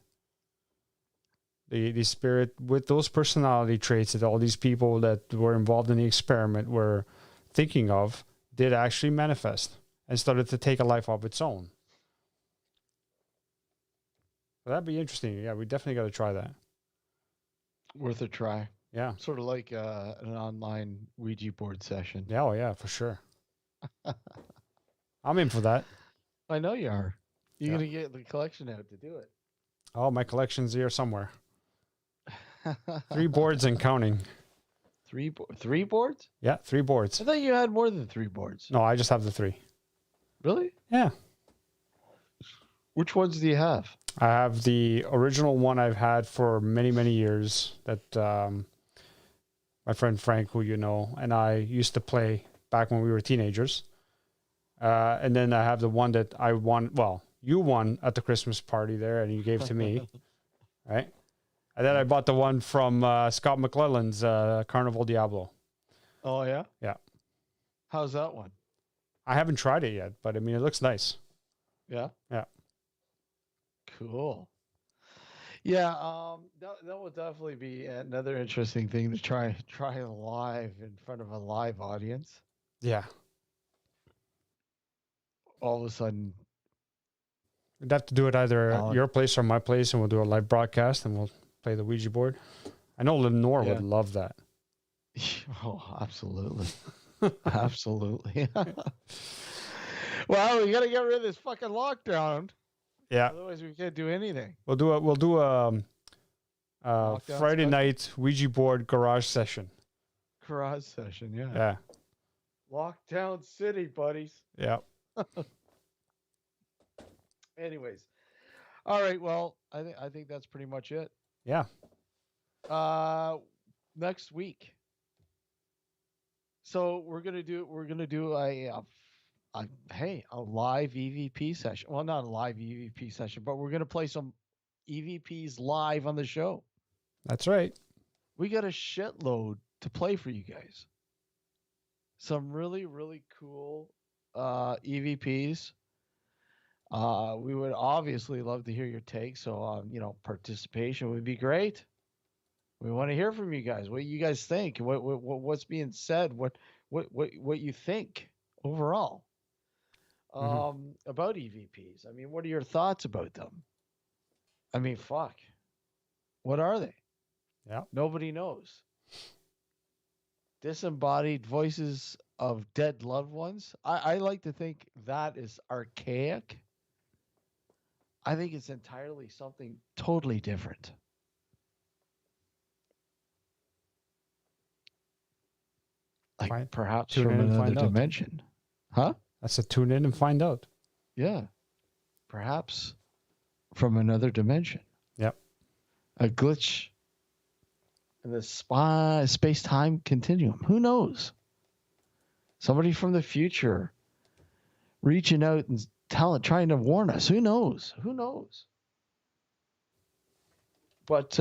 The spirit with those personality traits that all these people that were involved in the experiment were thinking of did actually manifest and started to take a life of its own. So that'd be interesting. Yeah, we definitely got to try that. Worth a try. Yeah. Sort of like an online Ouija board session. Yeah, oh yeah, for sure. I'm in for that. I know you are. You're going to get the collection out to do it. Oh, my collection's here somewhere. 3 boards and counting. 3 boards? Yeah, 3 boards. I thought you had more than 3 boards. No, I just have the 3. Really? Yeah. Which ones do you have? I have the original one I've had for many, many years that my friend Frank, who you know, and I used to play back when we were teenagers. And then I have the one that I won. Well, you won at the Christmas party there, and you gave to me, right? And then I bought the one from Scott McClellan's Carnival Diablo. Oh, yeah? Yeah. How's that one? I haven't tried it yet, but I mean, it looks nice. Yeah? Yeah. Cool. Yeah, that would definitely be another interesting thing to try live in front of a live audience. Yeah. All of a sudden, we'd have to do it either at your place or my place, and we'll do a live broadcast, and we'll play the Ouija board. I know Lenore would love that. Oh, absolutely. Absolutely. Well, we got to get rid of this fucking lockdown. Yeah. Otherwise, we can't do anything. We'll do a Friday night Ouija board garage session. Garage session, yeah. Yeah. Lockdown City, buddies. Yeah. Anyways, all right. Well, I think that's pretty much it. Yeah. Next week. So we're gonna do a live EVP session. Well, not a live EVP session, but we're gonna play some EVPs live on the show. That's right. We got a shitload to play for you guys. Some really, really cool EVPs. We would obviously love to hear your take. So, participation would be great. We want to hear from you guys. What you guys think? What's being said? What you think overall about EVPs? I mean, what are your thoughts about them? I mean, fuck. What are they? Yeah. Nobody knows. Disembodied voices of dead loved ones. I like to think that is archaic. I think it's entirely something totally different. Like perhaps from another dimension. Huh? That's a tune in and find out. Yeah. Perhaps from another dimension. Yep. A glitch in the space-time continuum. Who knows? Somebody from the future reaching out and trying to warn us. Who knows? Who knows? But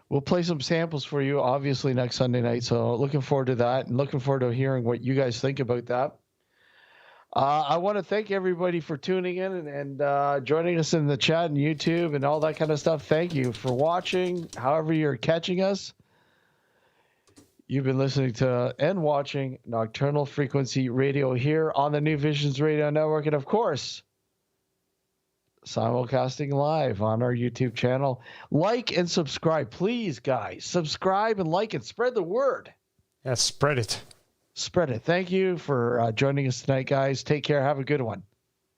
we'll play some samples for you, obviously, next Sunday night. So looking forward to that and looking forward to hearing what you guys think about that. I want to thank everybody for tuning in and joining us in the chat and YouTube and all that kind of stuff. Thank you for watching, however you're catching us. You've been listening to and watching Nocturnal Frequency Radio here on the New Visions Radio Network. And, of course, simulcasting live on our YouTube channel. Like and subscribe. Please, guys, subscribe and like it. Spread the word. Yeah, spread it. Spread it. Thank you for joining us tonight, guys. Take care. Have a good one.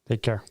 Take care.